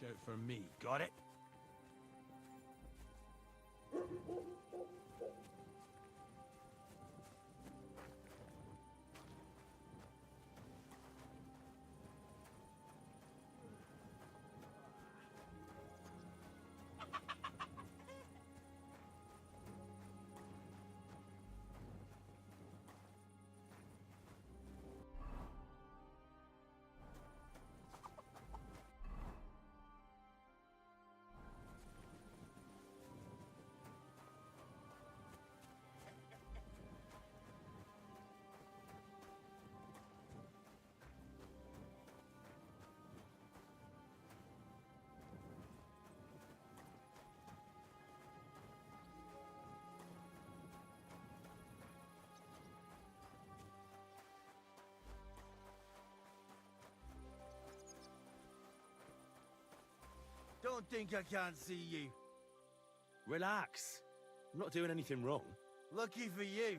Watch out for me, got it? Don't think I can't see you. Relax. I'm not doing anything wrong. Lucky for you.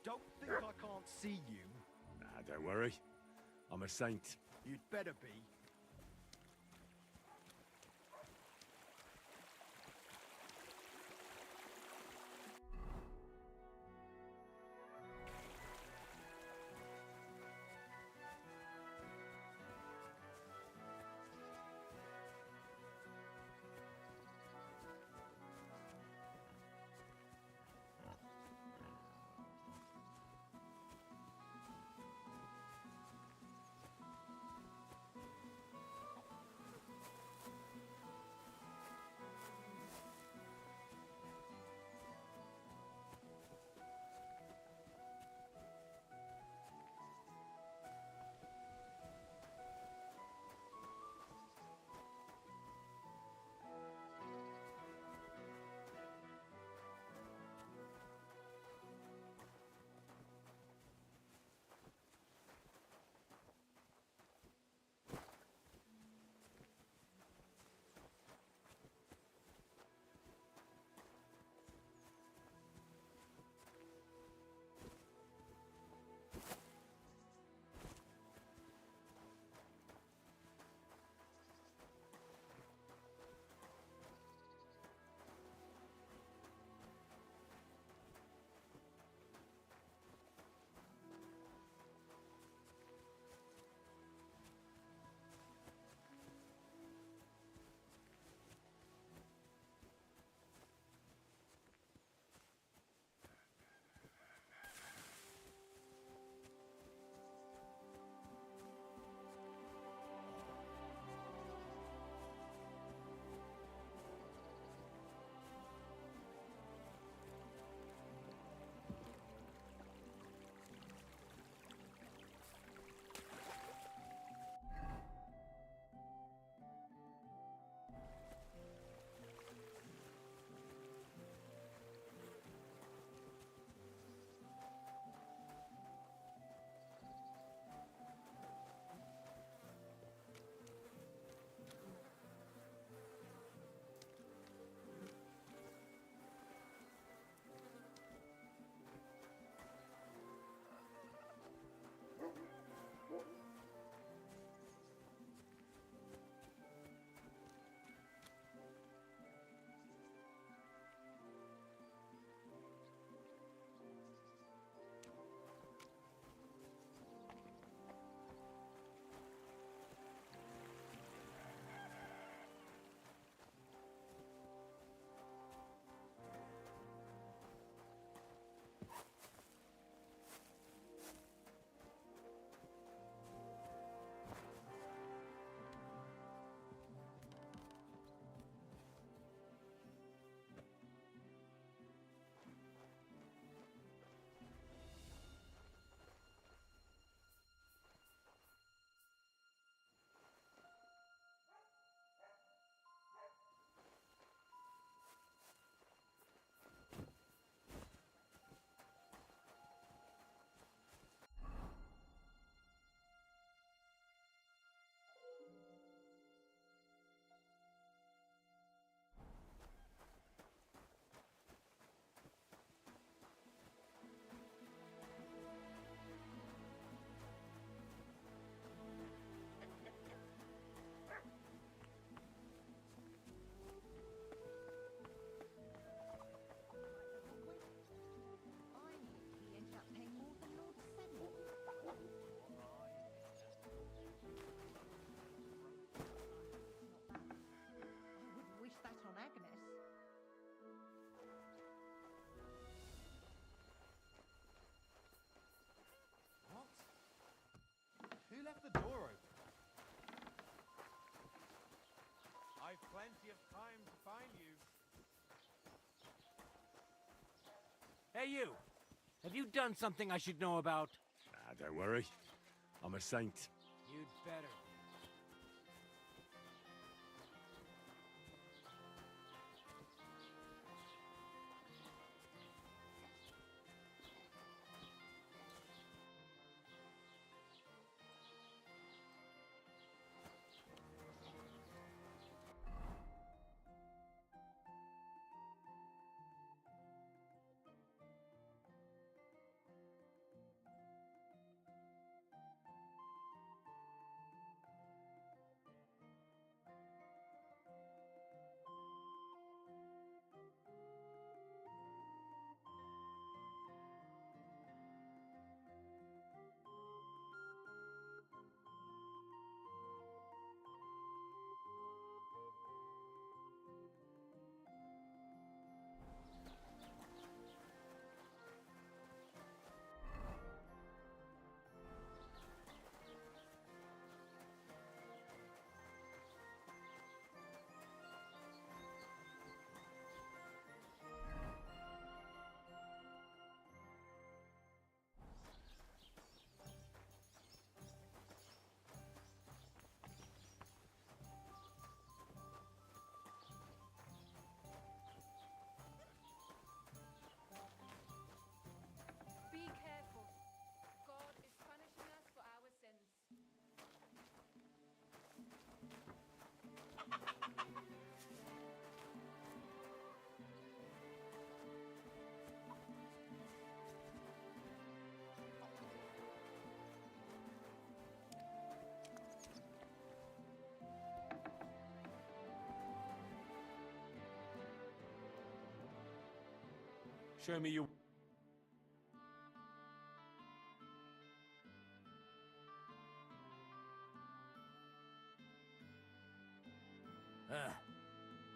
Don't think I can't see you. Nah, don't worry. I'm a saint. You'd better be. Hey, you! Have you done something I should know about? Ah, don't worry. I'm a saint. You'd better. Be careful. God is punishing us for our sins. Show me your...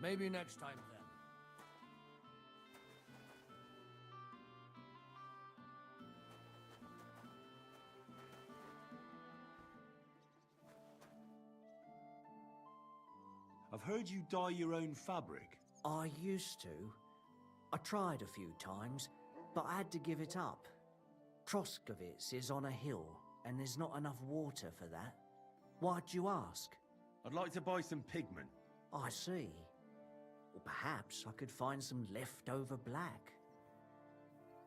Maybe next time then. I've heard you dye your own fabric. I used to. I tried a few times, but I had to give it up. Troskovitz is on a hill, and there's not enough water for that. Why'd you ask? I'd like to buy some pigment. I see. Or perhaps I could find some leftover black.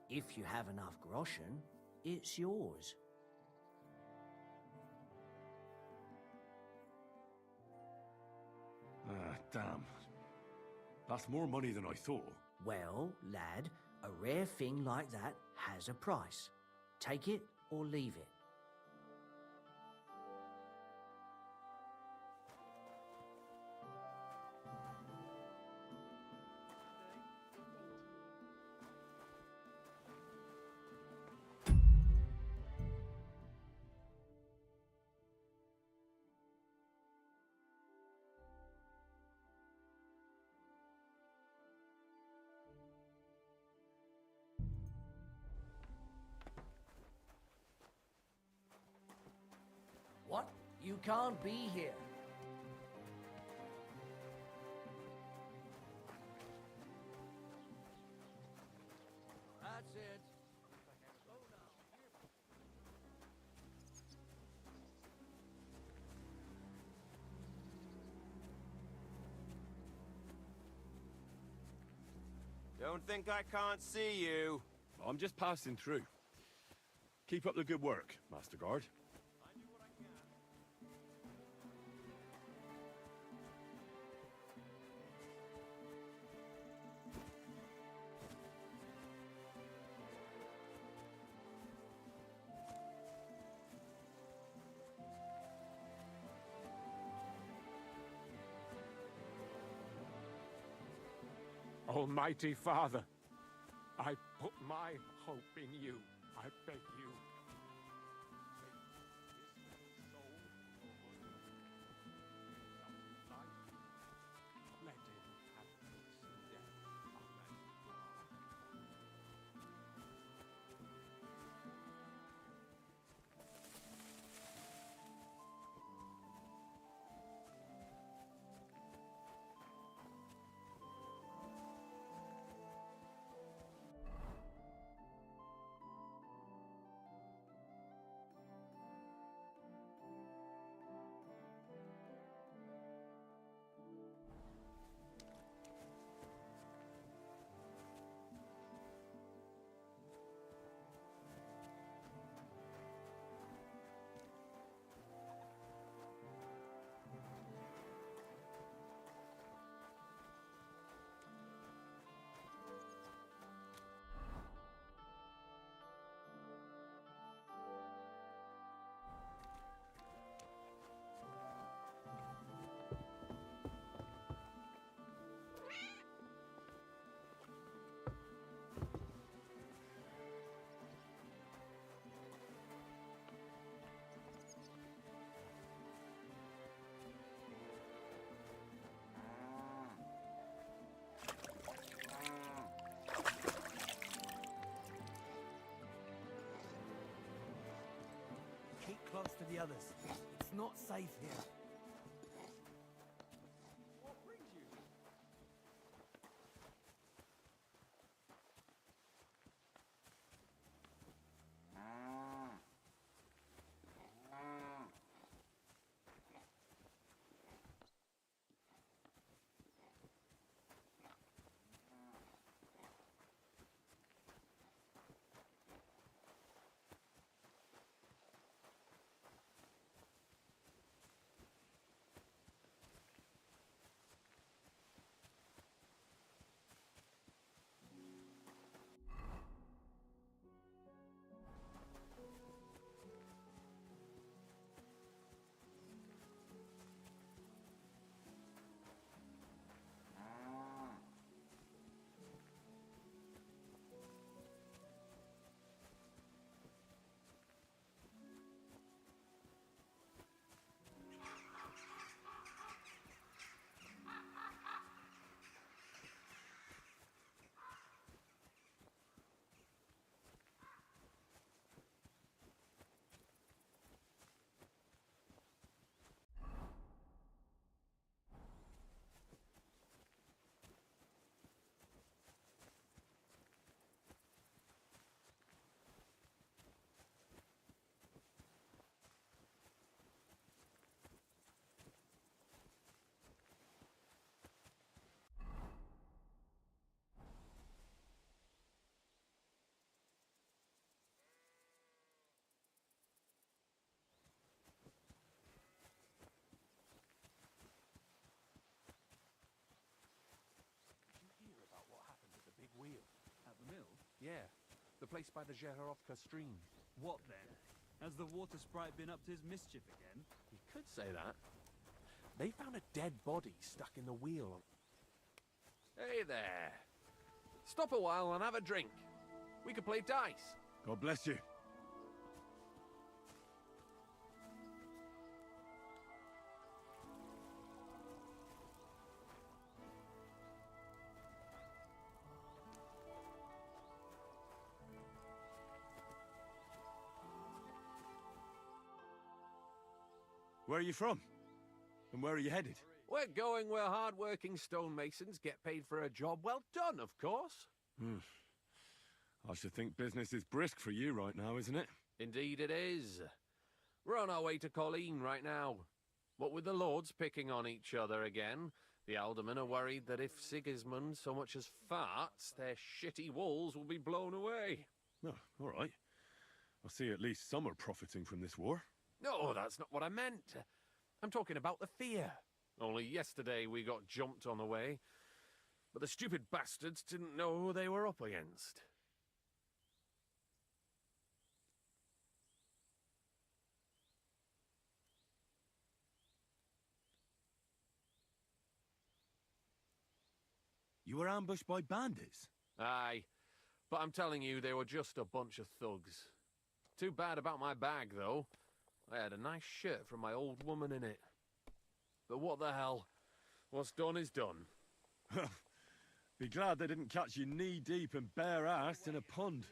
If you have enough groschen, it's yours. Ah, damn. That's more money than I thought. Well, lad, a rare thing like that has a price. Take it or leave it. What? You can't be here. That's it. Slow down. Don't think I can't see you. I'm just passing through. Keep up the good work, Master Guard. I do what I can. Almighty Father, I put my hope in you. I beg you. Let him have peace in death. Amen. close to the others. It's not safe here. What brings you? Hear about what happened at the big wheel? At the mill? Yeah, the place by the Zhehorovka stream. What then? Has the water sprite been up to his mischief again? You could say that. They found a dead body stuck in the wheel. Hey there. Stop a while and have a drink. We could play dice. God bless you. Where are you from? And where are you headed? We're going where hard-working stonemasons get paid for a job well done, of course. I should think business is brisk for you right now, isn't it? Indeed it is. We're on our way to Colleen right now. What with the lords picking on each other again, the aldermen are worried that if Sigismund so much as farts, their shitty walls will be blown away. Oh, all right. I see at least some are profiting from this war. No, that's not what I meant. I'm talking about the fear. Only yesterday we got jumped on the way, but the stupid bastards didn't know who they were up against. You were ambushed by bandits? Aye, but I'm telling you, they were just a bunch of thugs. Too bad about my bag, though. I had a nice shirt from my old woman in it. But what the hell? What's done is done. Be glad they didn't catch you knee-deep and bare-assed in a pond.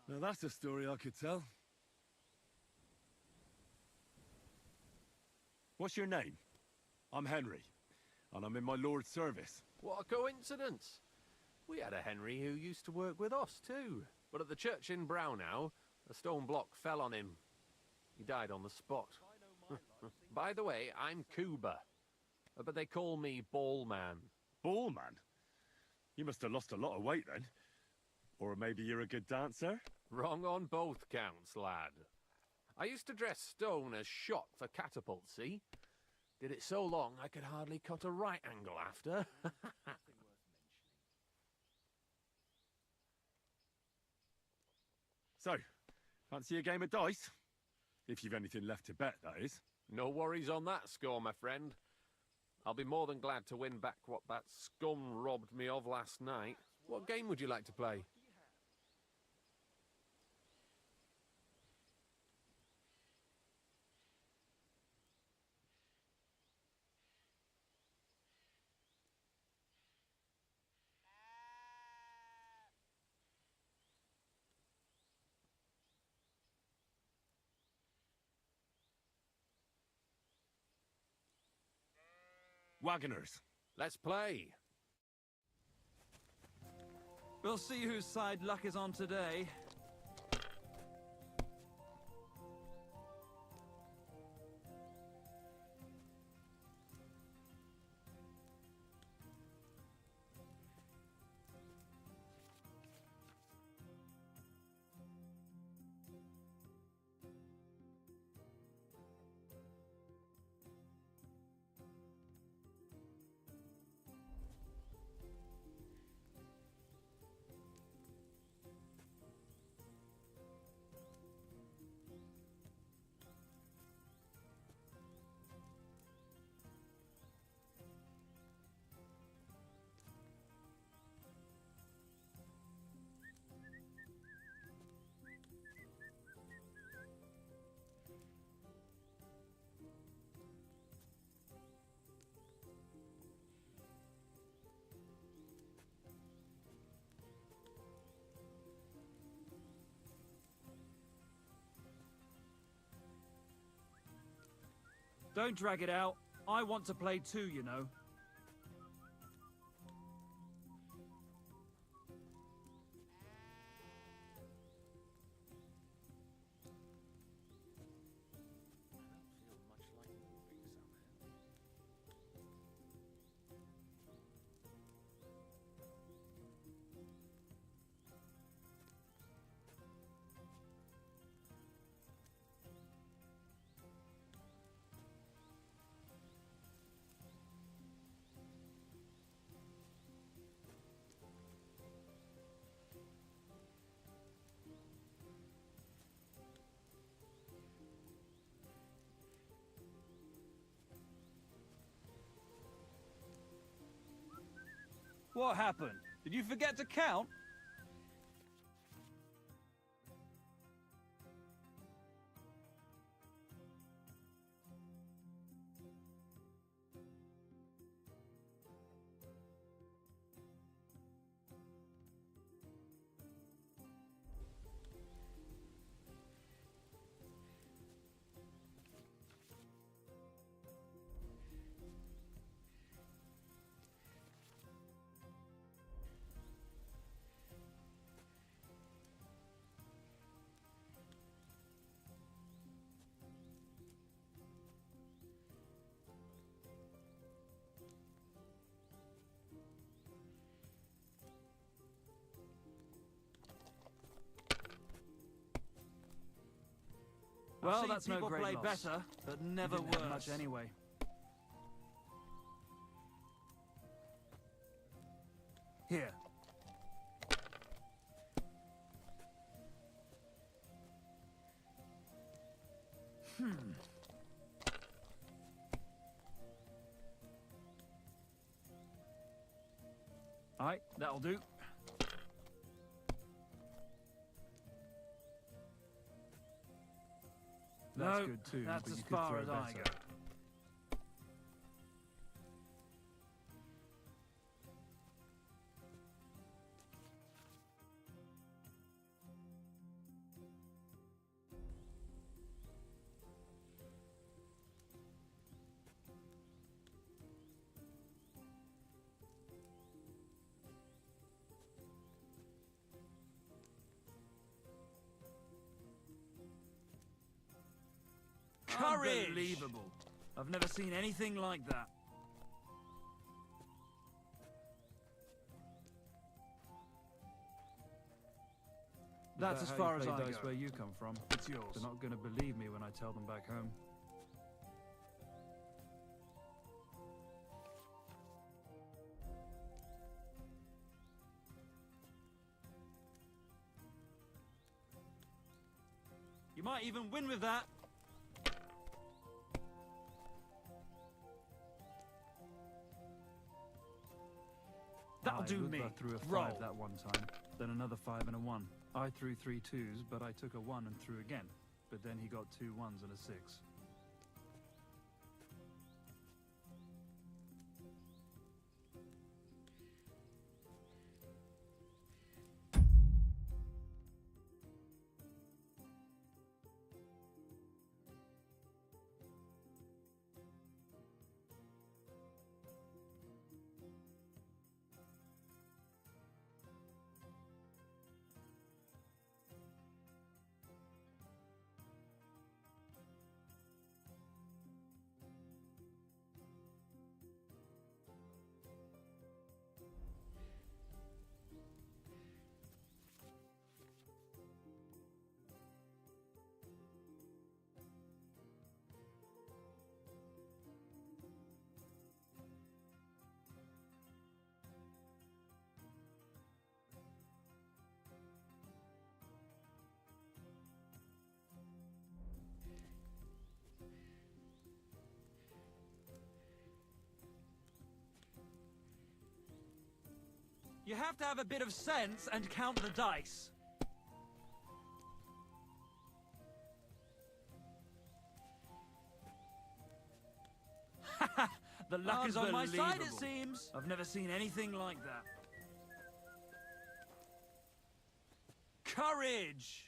Now that's a story I could tell. What's your name? I'm Henry, and I'm in my lord's service. What a coincidence. We had a Henry who used to work with us, too. But at the church in Brownhow, a stone block fell on him. He died on the spot. By the way, I'm Cuba. But they call me Ballman. Ballman? You must have lost a lot of weight then. Or maybe you're a good dancer? Wrong on both counts, lad. I used to dress stone as shot for catapult, see? Did it so long I could hardly cut a right angle after. So, fancy a game of dice? If you've anything left to bet, that is. No worries on that score, my friend. I'll be more than glad to win back what that scum robbed me of last night. What game would you like to play? wagoners. Let's play. We'll see whose side luck is on today. Don't drag it out. I want to play too, you know. What happened? Did you forget to count? Well, that's no great play loss. Better, but never worse. Much anyway. Here. All right, that'll do. That's no, good too, that's but as far as I go. Courage! Unbelievable. I've never seen anything like that. That's as far as I go. Where you come from. It's yours. They're not going to believe me when I tell them back home. You might even win with that. That'll do me. I threw a 5 that one time, then another 5 and a 1. I threw 3 2s, but I took a 1 and threw again. But then he got 2 1s and a 6. You have to have a bit of sense and count the dice. The luck is on my side, it seems. I've never seen anything like that. Courage!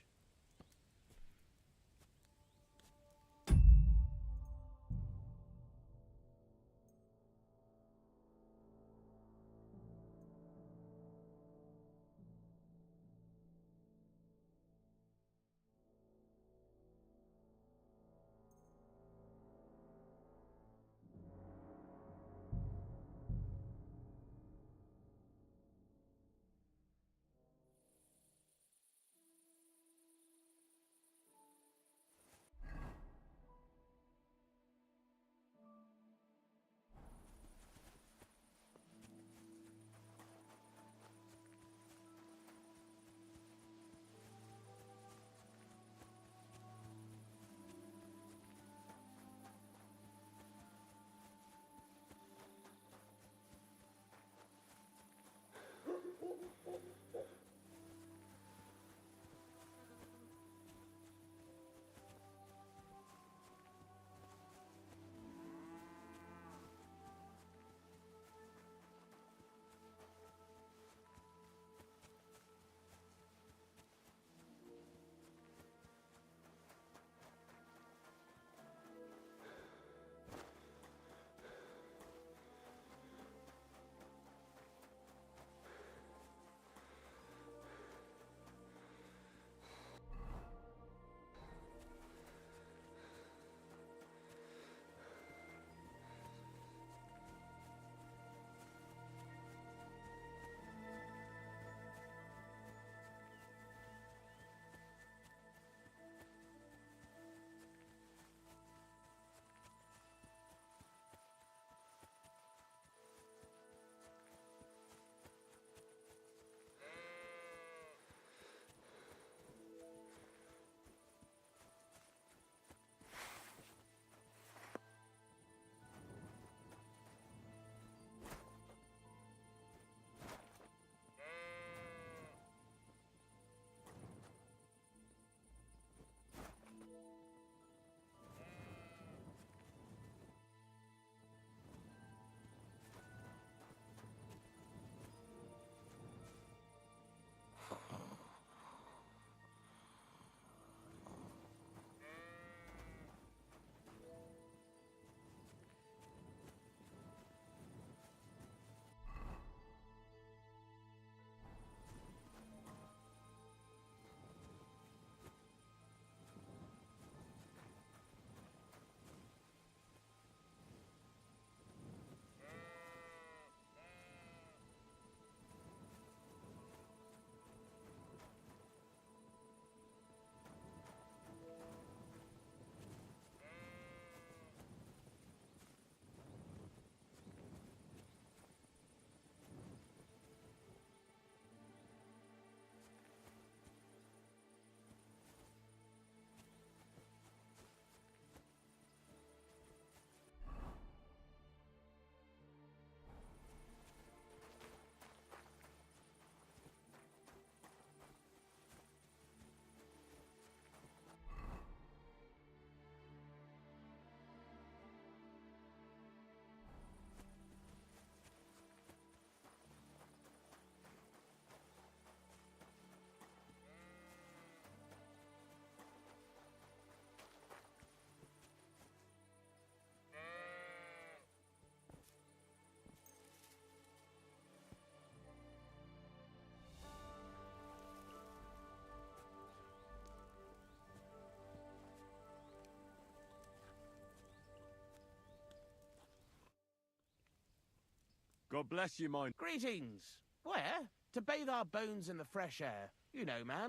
God bless you, mine. Greetings. Where? To bathe our bones in the fresh air. You know, man.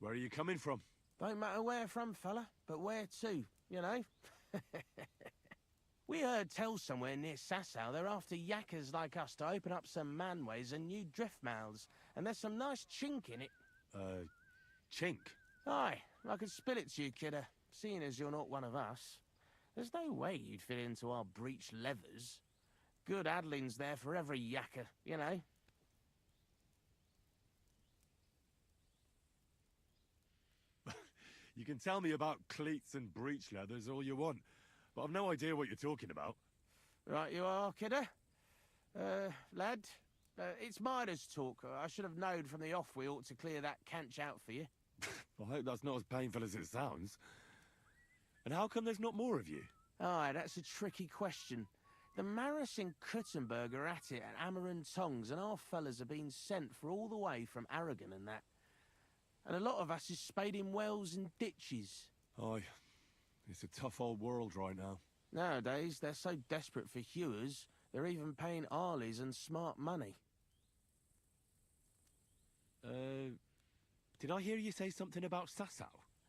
Where are you coming from? Don't matter where from, fella, but where to, you know? We heard tell somewhere near Sassow they're after yakkers like us to open up some manways and new drift mouths, and there's some nice chink in it. Chink? Aye, I could spill it to you, kidder, seeing as you're not one of us. There's no way you'd fit into our breech leathers. Good addlings there for every yakker, you know. You can tell me about cleats and breech leathers all you want, but I've no idea what you're talking about. Right you are, kidder. Lad, it's Midas talk. I should have known from the off we ought to clear that canch out for you. I hope that's not as painful as it sounds. And how come there's not more of you? Aye, that's a tricky question. The Maris in Kuttenberg are at it at Hammer and Tongs, and our fellas have been sent for all the way from Aragon and that. And a lot of us is spading wells and ditches. Aye, it's a tough old world right now. Nowadays, they're so desperate for hewers, they're even paying Arleys and smart money. Did I hear you say something about Sasau?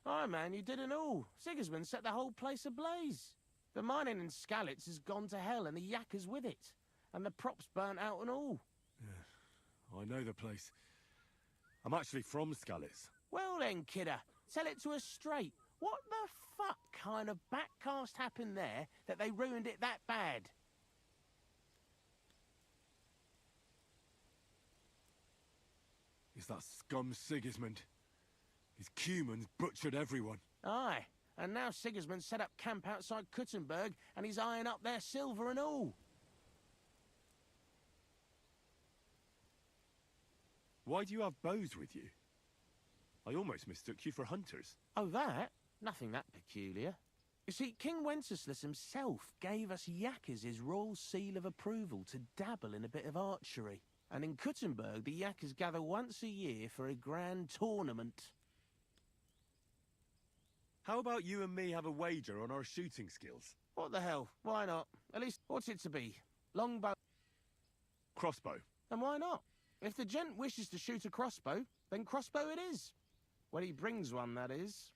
Aye, man, you didn't all. Sigismund set the whole place ablaze. The mining in Skalitz has gone to hell and the yakkers with it. And the props burnt out and all. Yeah, I know the place. I'm actually from Skalitz. Well then, kidder, tell it to us straight. What the fuck kind of backcast happened there that they ruined it that bad? It's that scum Sigismund. His Cumans butchered everyone. Aye, and now Sigismund set up camp outside Kuttenberg and he's eyeing up their silver and all. Why do you have bows with you? I almost mistook you for hunters. Oh, that? Nothing that peculiar. You see, King Wenceslas himself gave us yakkers his royal seal of approval to dabble in a bit of archery. And in Kuttenberg, the yakkers gather once a year for a grand tournament. How about you and me have a wager on our shooting skills? What the hell? Why not? At least, what's it to be? Longbow? Crossbow. And why not? If the gent wishes to shoot a crossbow, then crossbow it is. When he brings one, that is.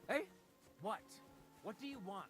Hey? What? What do you want?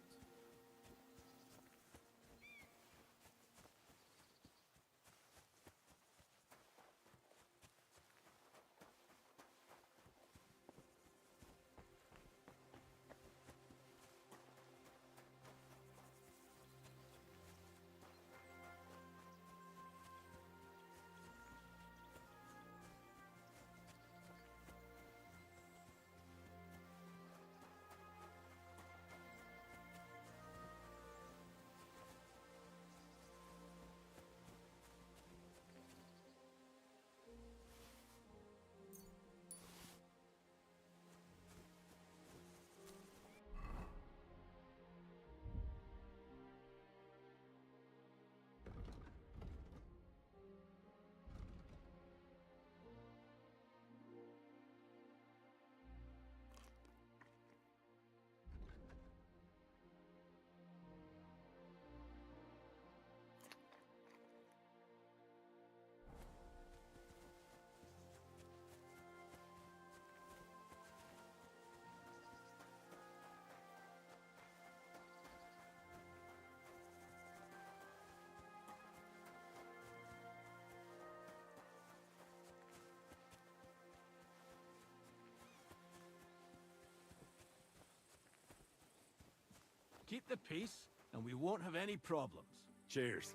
Keep the peace, and we won't have any problems. Cheers.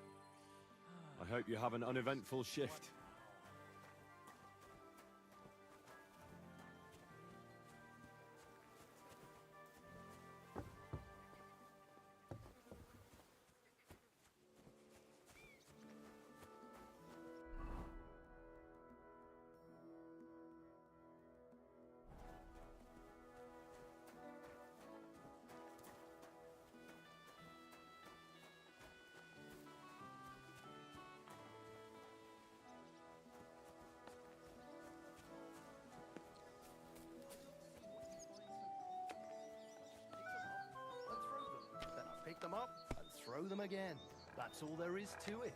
I hope you have an uneventful shift. Then I pick them up and throw them again. That's all there is to it.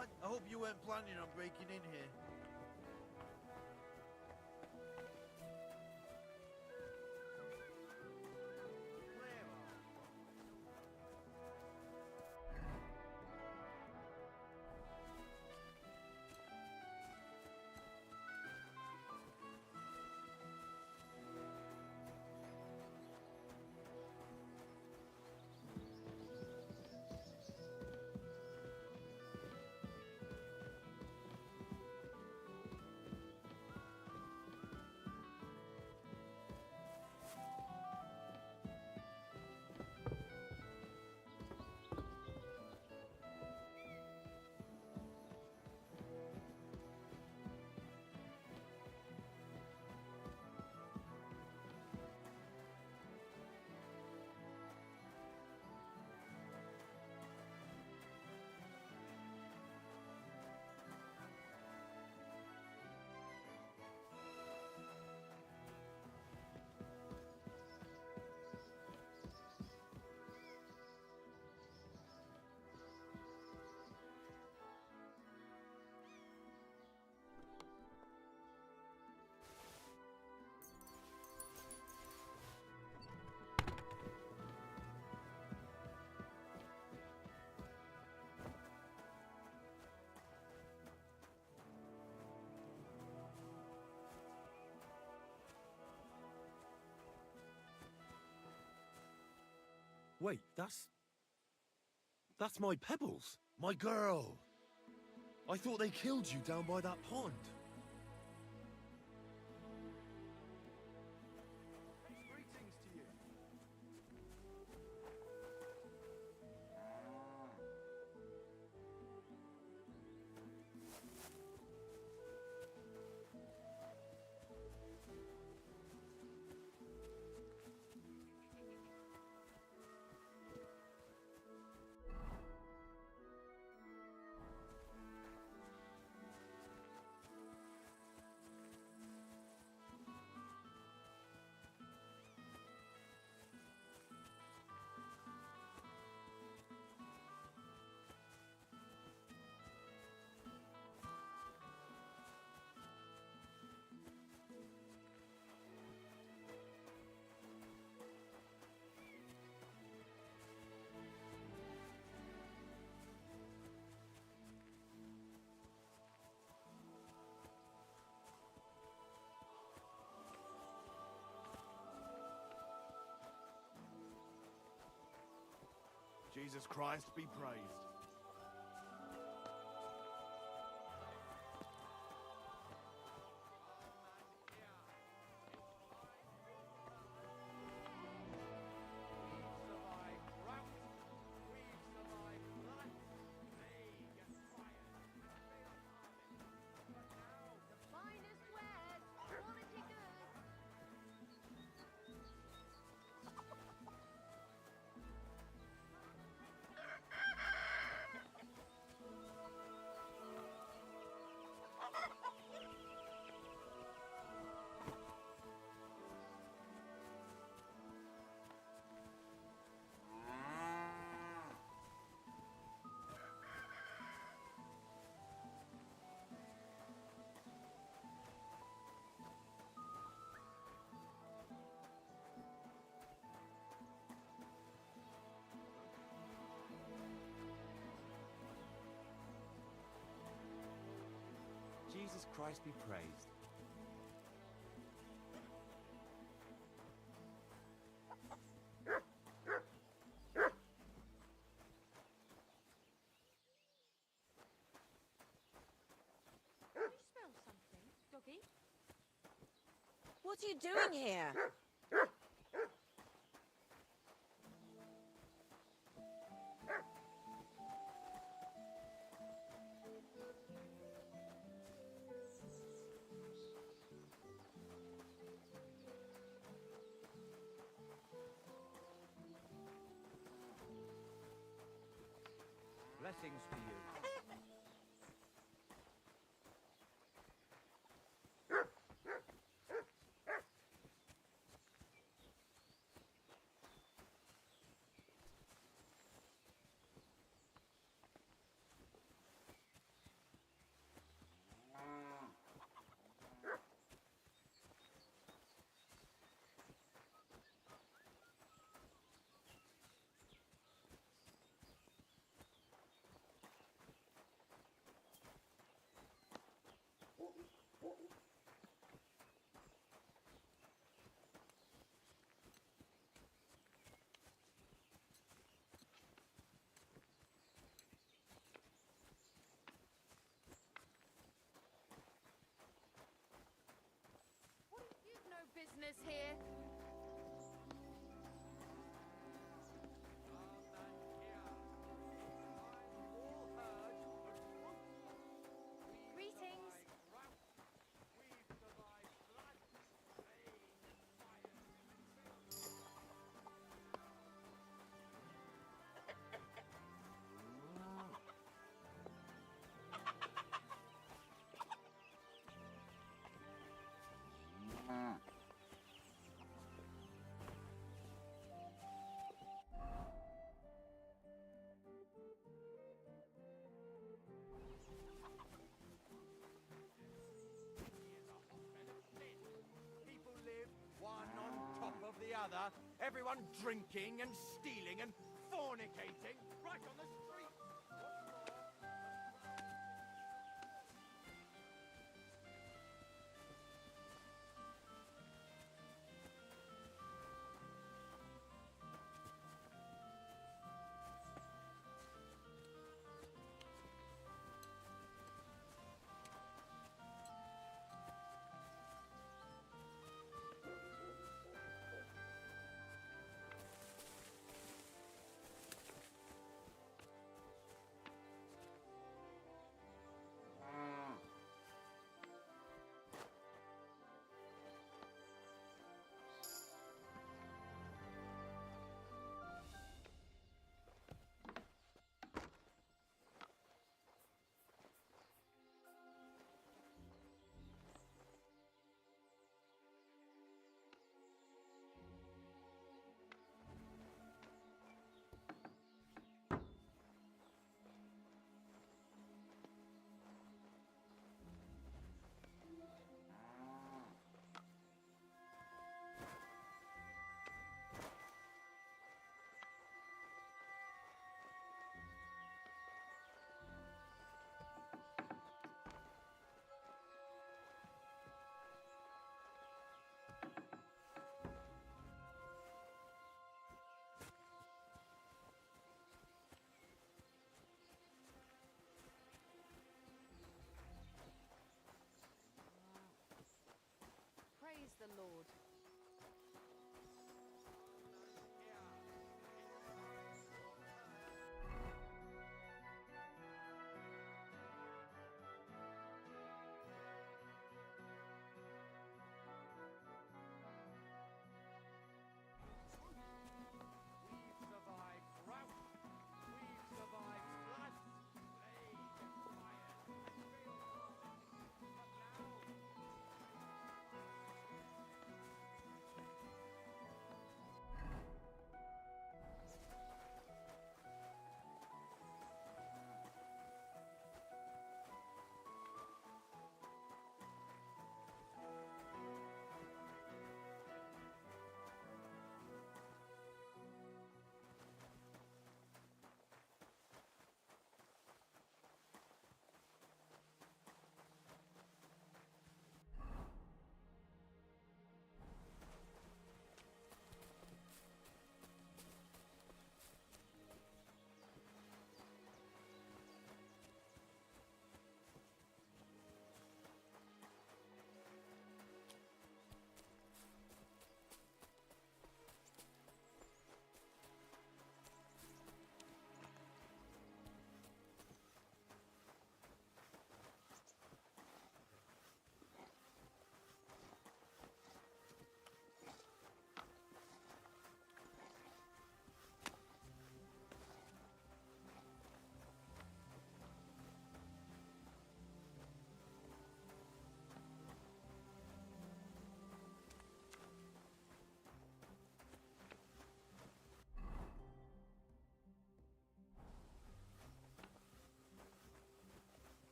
What? I hope you weren't planning on breaking in here. Wait, that's my Pebbles, my girl. I thought they killed you down by that pond. Greetings to you. Jesus Christ be praised. Finest wares, quality goods. Jesus Christ be praised. Can you smell something, doggy? What are you doing here? Blessings to you. You've no business here. Greetings. People live one on top of the other, everyone drinking and stealing and fornicating right on the street.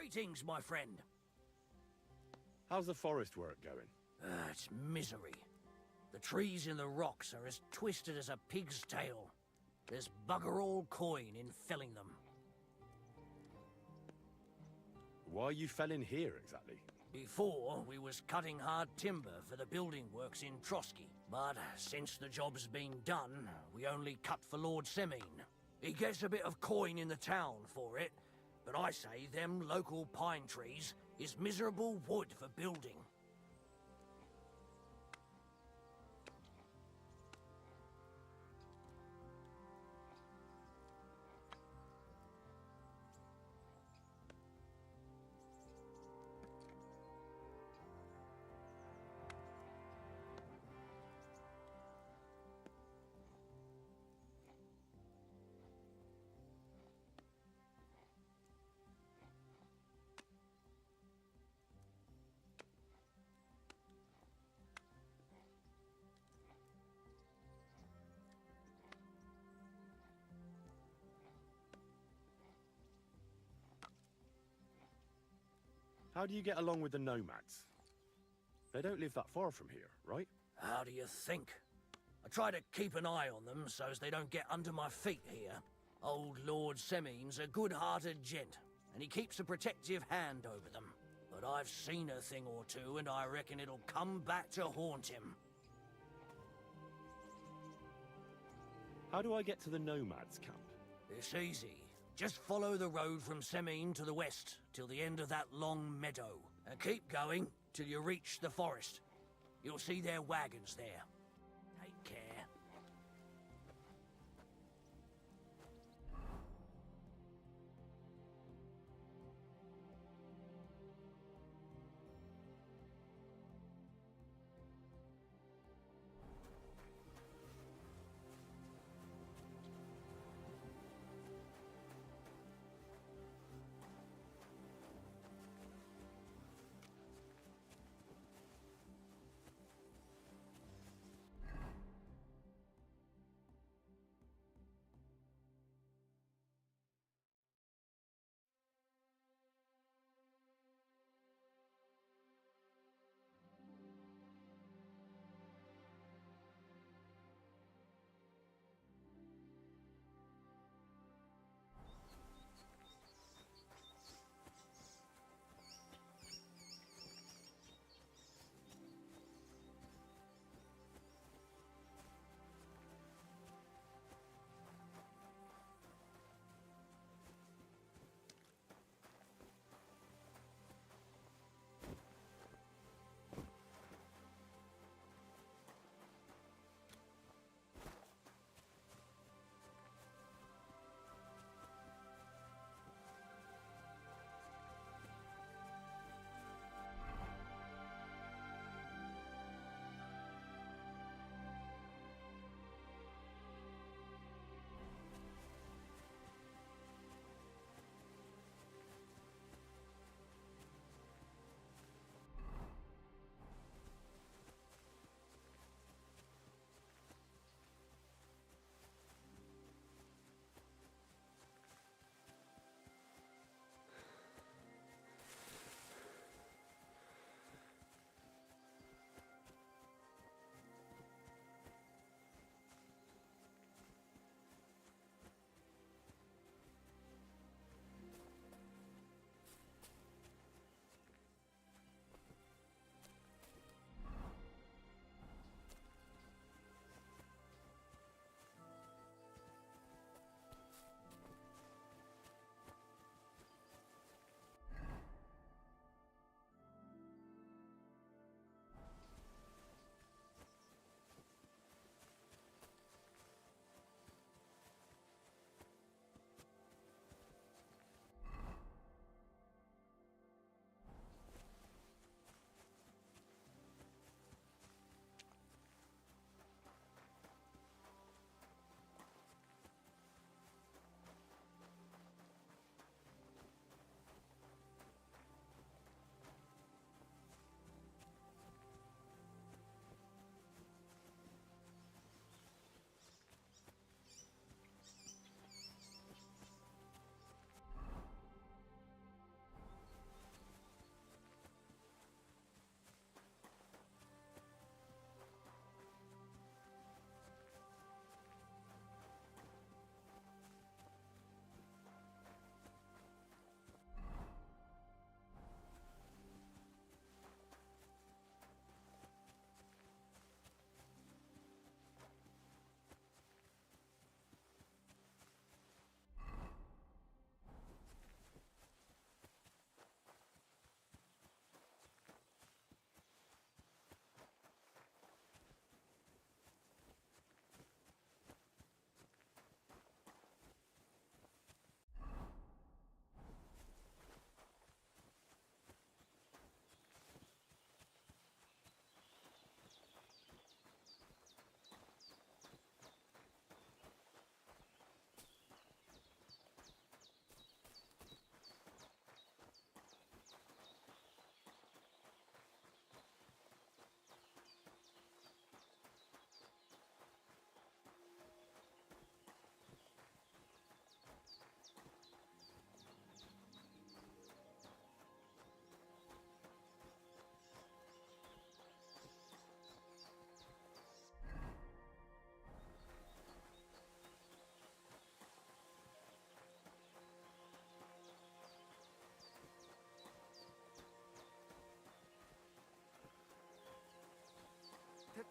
Greetings, my friend. How's the forest work going? It's misery. The trees in the rocks are as twisted as a pig's tail. There's bugger all coin in felling them. Why are you felling here exactly? Before, we was cutting hard timber for the building works in Trotsky. But since the job's been done, we only cut for Lord Semine. He gets a bit of coin in the town for it, but I say them local pine trees is miserable wood for building. How do you get along with the nomads? They don't live that far from here, right? How do you think? I try to keep an eye on them so as they don't get under my feet here. Old Lord Semine's a good-hearted gent, and he keeps a protective hand over them. But I've seen a thing or two, and I reckon it'll come back to haunt him. How do I get to the nomads camp? It's easy. Just follow the road from Semine to the west, till the end of that long meadow. And keep going till you reach the forest. You'll see their wagons there. Take care.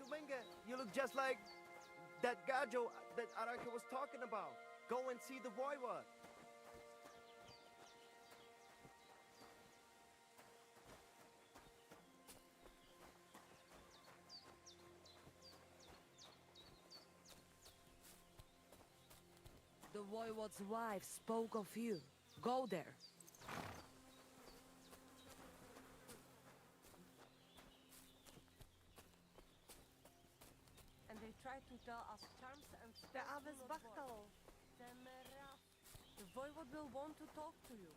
Dominga, you look just like that gajo that Aranka was talking about. Go and see the voivod. The voivod's wife spoke of you. Go there. And they tried to tell us charms and the others Bachtal. The voivod will want to talk to you.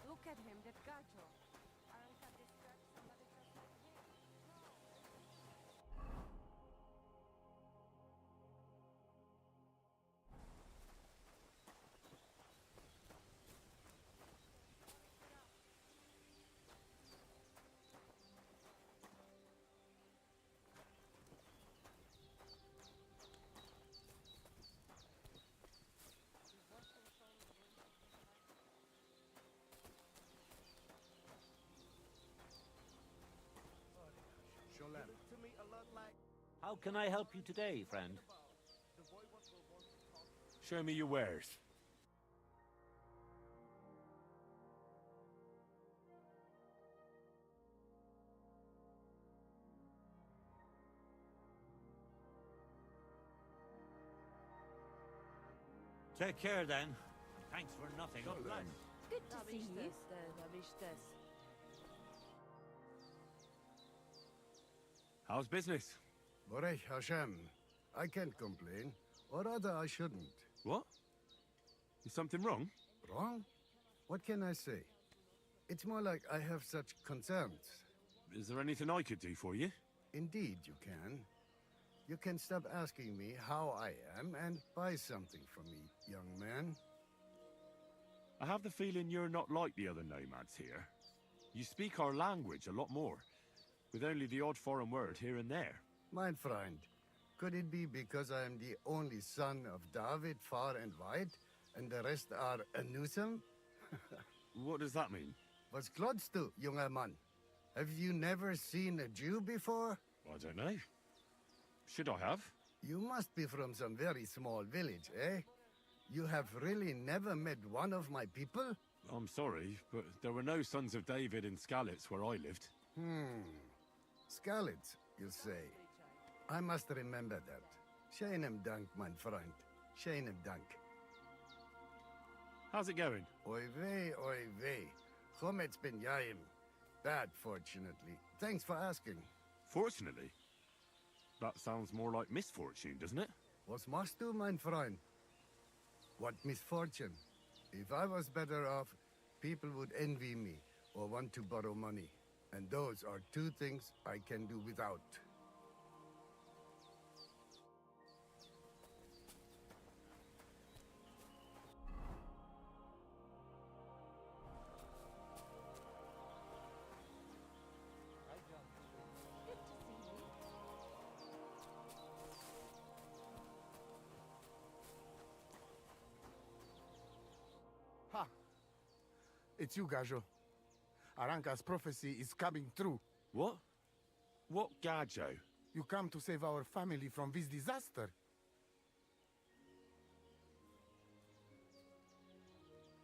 Look at him, that gajo. Aranka distracts somebody just like him. To me, a lot like How can I help you today, friend? the voivod will want to talk. Show me your wares. Take care then. Thanks for nothing. Good to see you. How's business? Borech Hashem. I can't complain. Or rather, I shouldn't. What? Is something wrong? Wrong? What can I say? It's more like I have such concerns. Is there anything I could do for you? Indeed, you can. You can stop asking me how I am and buy something from me, young man. I have the feeling you're not like the other nomads here. You speak our language a lot more, with only the odd foreign word here and there. Mein friend, could it be because I am the only son of David far and wide, and the rest are Anusam? What does that mean? Was klotst du, junger Mann? Have you never seen a Jew before? I don't know. Should I have? You must be from some very small village, eh? You have really never met one of my people? I'm sorry, but there were no sons of David in Skalitz where I lived. Skalitz, you say? I must remember that. Sheinem Dank, mein Freund. Sheinem Dank. How's it going? Oy vey. Chometz ben Yaim. Bad, fortunately. Thanks for asking. Fortunately? That sounds more like misfortune, doesn't it? Was machst du, mein Freund? What misfortune? If I was better off, people would envy me or want to borrow money. And those are two things I can do without. Ha! It's you, Gajo. Aranka's prophecy is coming true. What? What Gajo? You come to save our family from this disaster.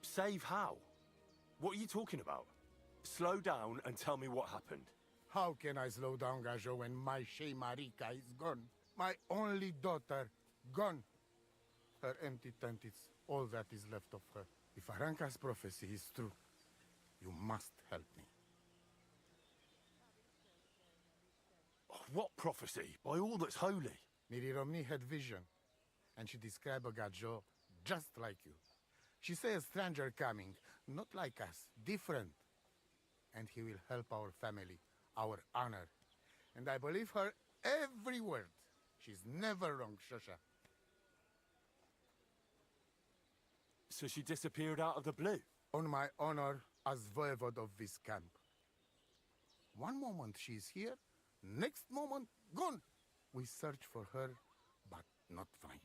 Save how? What are you talking about? Slow down and tell me what happened. How can I slow down, Gajo, when my Shea Marika is gone? My only daughter, gone. Her empty tent is all that is left of her. If Aranka's prophecy is true, you must help me. What prophecy? By all that's holy. Miri Romni had vision, and she described a Gajo just like you. She said a stranger coming, not like us, different. And he will help our family, our honor. And I believe her every word. She's never wrong, Shosha. So she disappeared out of the blue? On my honor as voivode of this camp. One moment she's here, next moment gone. We search for her, but not find.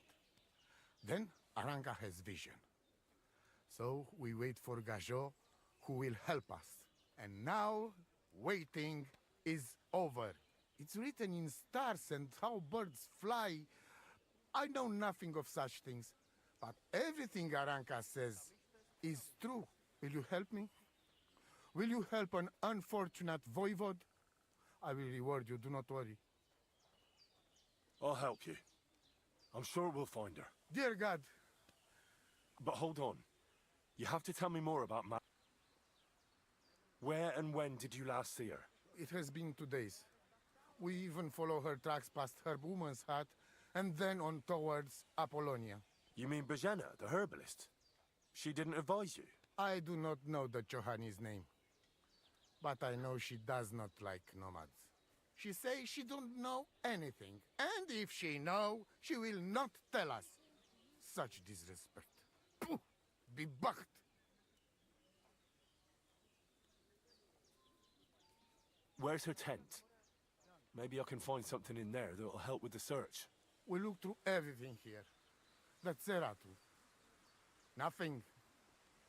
Then Aranka has vision. So we wait for Gajot, who will help us. And now, waiting is over. It's written in stars and how birds fly. I know nothing of such things, but everything Aranka says is true. Will you help me? Will you help an unfortunate voivode? I will reward you, do not worry. I'll help you. I'm sure we'll find her. Dear God! But hold on. You have to tell me more about Where and when did you last see her? It has been 2 days. We even follow her tracks past her woman's hut, and then on towards Apollonia. You mean Bajena, the herbalist? She didn't advise you? I do not know the Johani's name. But I know she does not like nomads. She says she don't know anything. And if she know, she will not tell us. Such disrespect. Pooh! Be bucked! Where's her tent? Maybe I can find something in there that'll help with the search. We look through everything here. That's Zeratu. Nothing.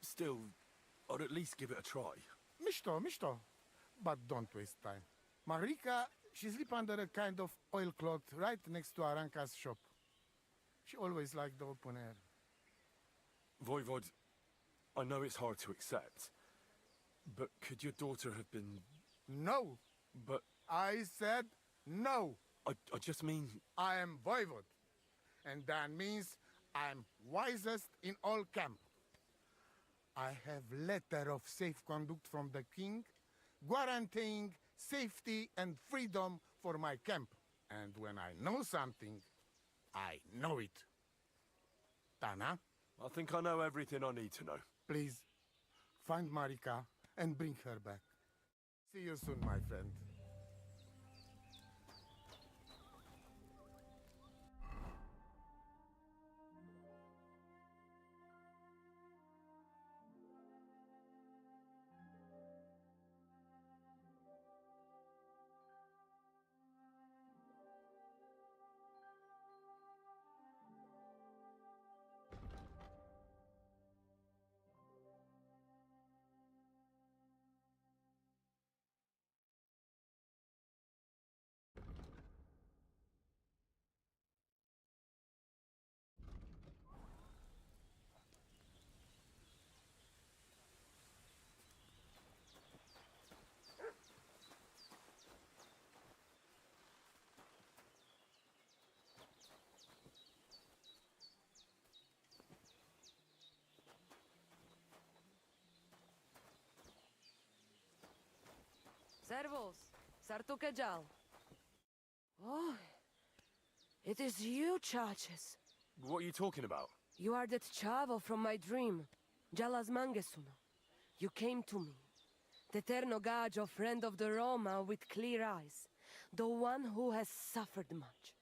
Still, I'd at least give it a try. Mishto. But don't waste time. Marika, she sleep under a kind of oilcloth right next to Aranka's shop. She always liked the open air. Voivod, I know it's hard to accept, but could your daughter have been... No! But... I said no! I just mean... I am Voivod, and that means I'm wisest in all camp. I have letter of safe conduct from the king, guaranteeing safety and freedom for my camp. And when I know something, I know it. Tana? I think I know everything I need to know. Please, find Marika and bring her back. See you soon, my friend. Servus, Sartukejal. Oh, it is you, Chaches. What are you talking about? You are that chavo from my dream, Jalas Mangesuno. You came to me, the Ternogajo friend of the Roma with clear eyes, the one who has suffered much.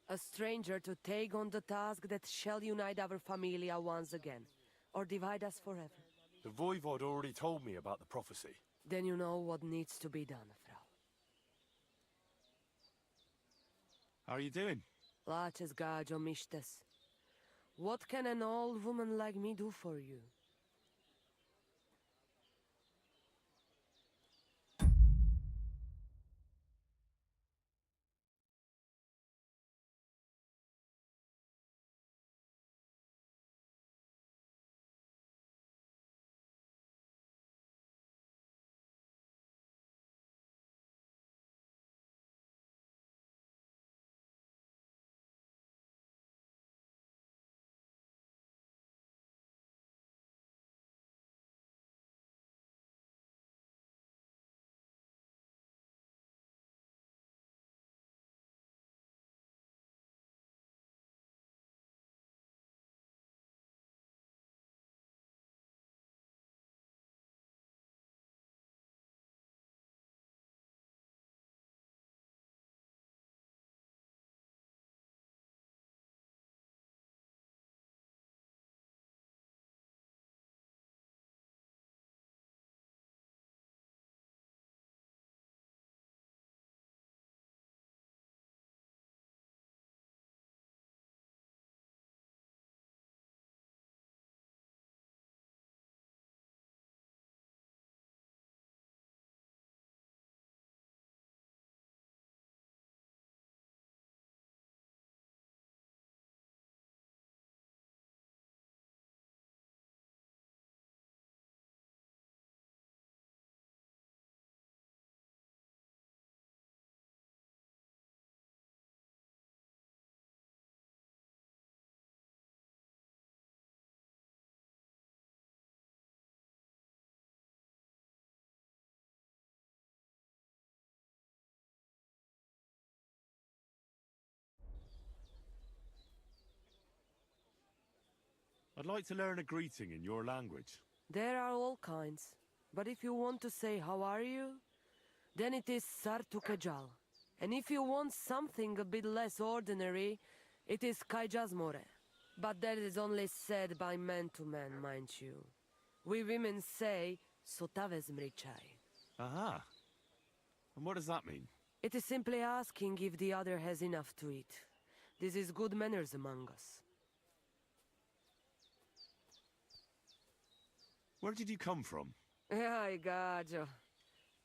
A stranger to take on the task that shall unite our familia once again, or divide us forever. The Voivod already told me about the prophecy. Then you know what needs to be done, Frau. How are you doing? Laches gajo mishtes. What can an old woman like me do for you? I'd like to learn a greeting in your language. There are all kinds. But if you want to say how are you, then it is Sartukajal. And if you want something a bit less ordinary, it is Kaijazmore. But that is only said by man to man, mind you. We women say Sotavezmrichai. Aha. And what does that mean? It is simply asking if the other has enough to eat. This is good manners among us. Where did you come from? Ay, Gajo.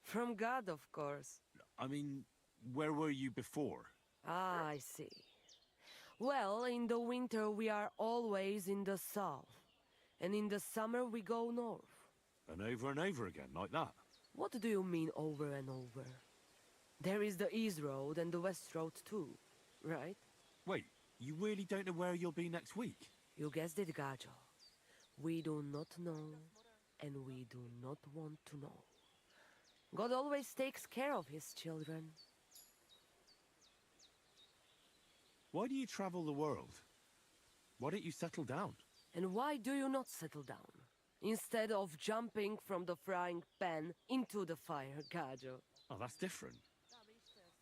From God, of course. I mean, where were you before? Ah, I see. Well, in the winter we are always in the south. And in the summer we go north. And over again, like that? What do you mean over and over? There is the East Road and the West Road too, right? Wait, you really don't know where you'll be next week? You guessed it, Gajo. We do not know, and we do not want to know. God always takes care of his children. Why do you travel the world? Why don't you settle down? And why do you not settle down? Instead of jumping from the frying pan into the fire, Gajo. Oh, that's different.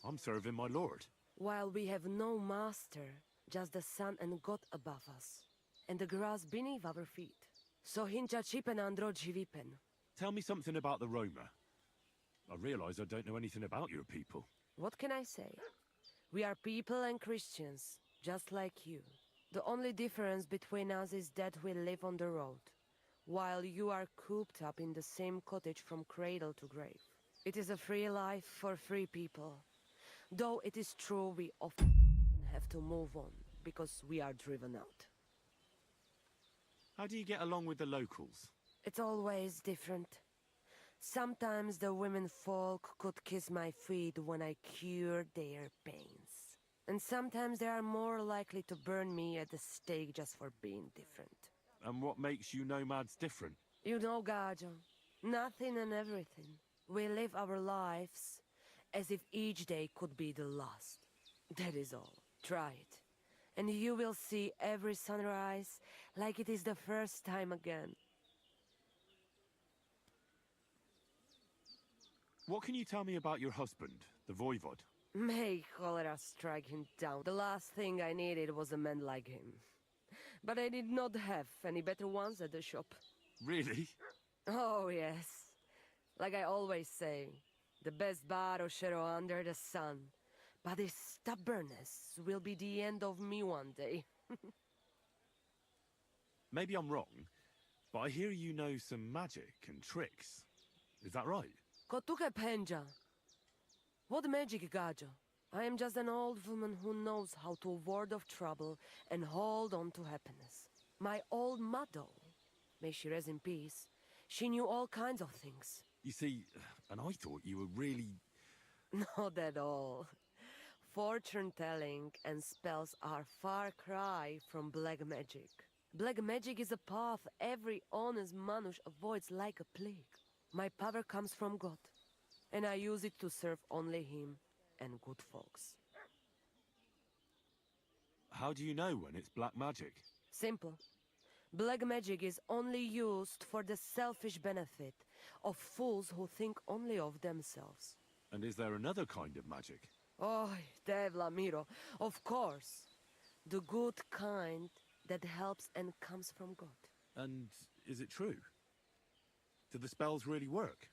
I'm serving my lord. While we have no master, just the sun and God above us, and the grass beneath our feet. So hincha chipen andro jivipen. Tell me something about the Roma. I realize I don't know anything about your people. What can I say? We are people and Christians, just like you. The only difference between us is that we live on the road, while you are cooped up in the same cottage from cradle to grave. It is a free life for free people. Though it is true we often have to move on, because we are driven out. How do you get along with the locals? It's always different. Sometimes the women folk could kiss my feet when I cured their pains. And sometimes they are more likely to burn me at the stake just for being different. And what makes you nomads different? You know, Gajo, nothing and everything. We live our lives as if each day could be the last. That is all. Try it. And you will see every sunrise like it is the first time again. What can you tell me about your husband, the Voivod? May cholera strike him down. The last thing I needed was a man like him. But I did not have any better ones at the shop. Really? Oh, yes. Like I always say, the best baroshero under the sun. But his stubbornness will be the end of me one day. Maybe I'm wrong, but I hear you know some magic and tricks. Is that right? Kotuke Penja. What magic, Gajo? I am just an old woman who knows how to ward off trouble and hold on to happiness. My old mother, may she rest in peace, she knew all kinds of things. You see, and I thought you were really... Not at all. Fortune-telling and spells are far cry from black magic. Black magic is a path every honest manush avoids like a plague. My power comes from God, and I use it to serve only him and good folks. How do you know when it's black magic? Simple. Black magic is only used for the selfish benefit of fools who think only of themselves. And is there another kind of magic? Oh, Devla Miro, of course. The good kind that helps and comes from God. And is it true? Do the spells really work?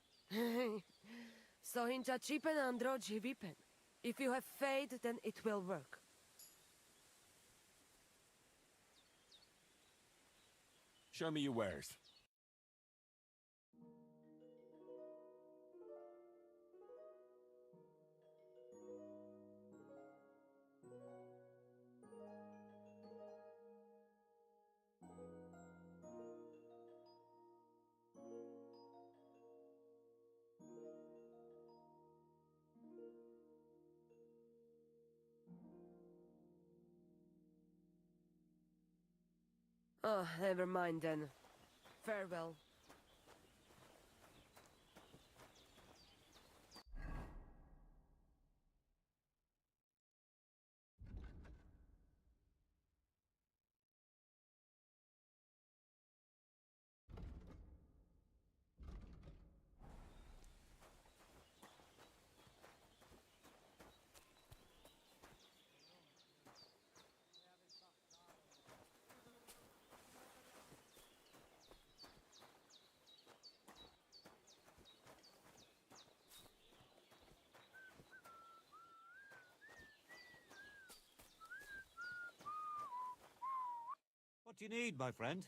So hinchachipen androjivipen. If you have faith, then it will work. Show me your wares. Oh, never mind then. Farewell. What do you need, my friend?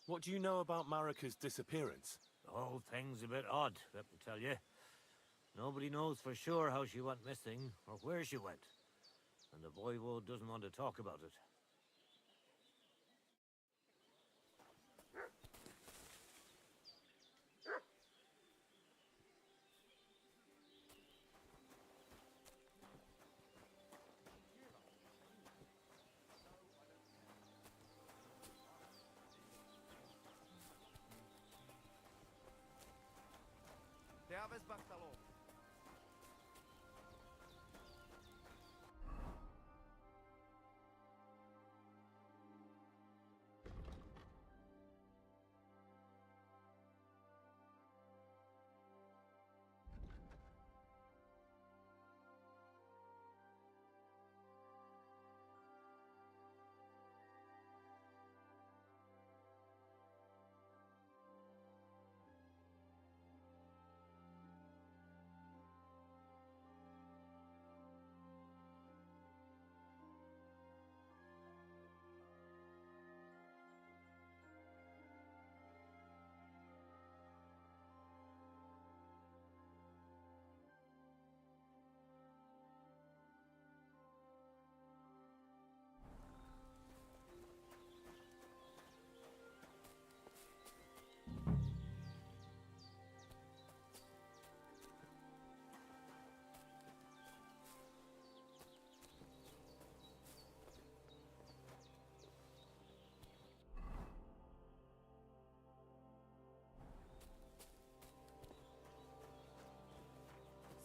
What do you know about Marika's disappearance? The whole thing's a bit odd, let me tell you. Nobody knows for sure how she went missing, or where she went. And the voivode doesn't want to talk about it. Te aves Bartalo.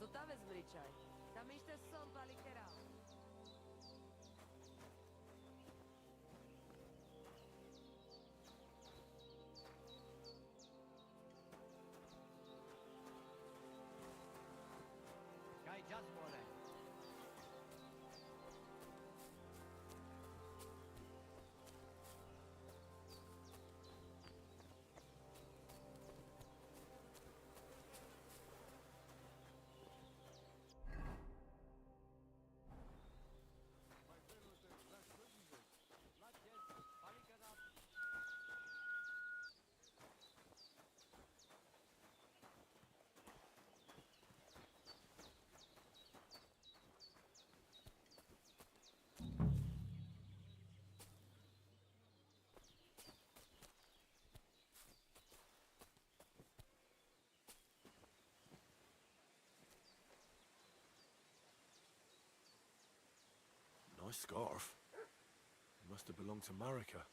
Sotave zvričaj. Tam ište som palikera. Kaj just more. Nice scarf. It must have belonged to Marika.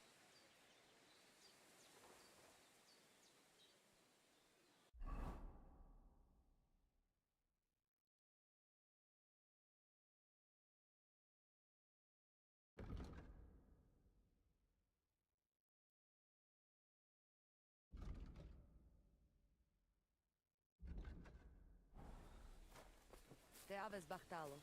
Te aves Bartalo.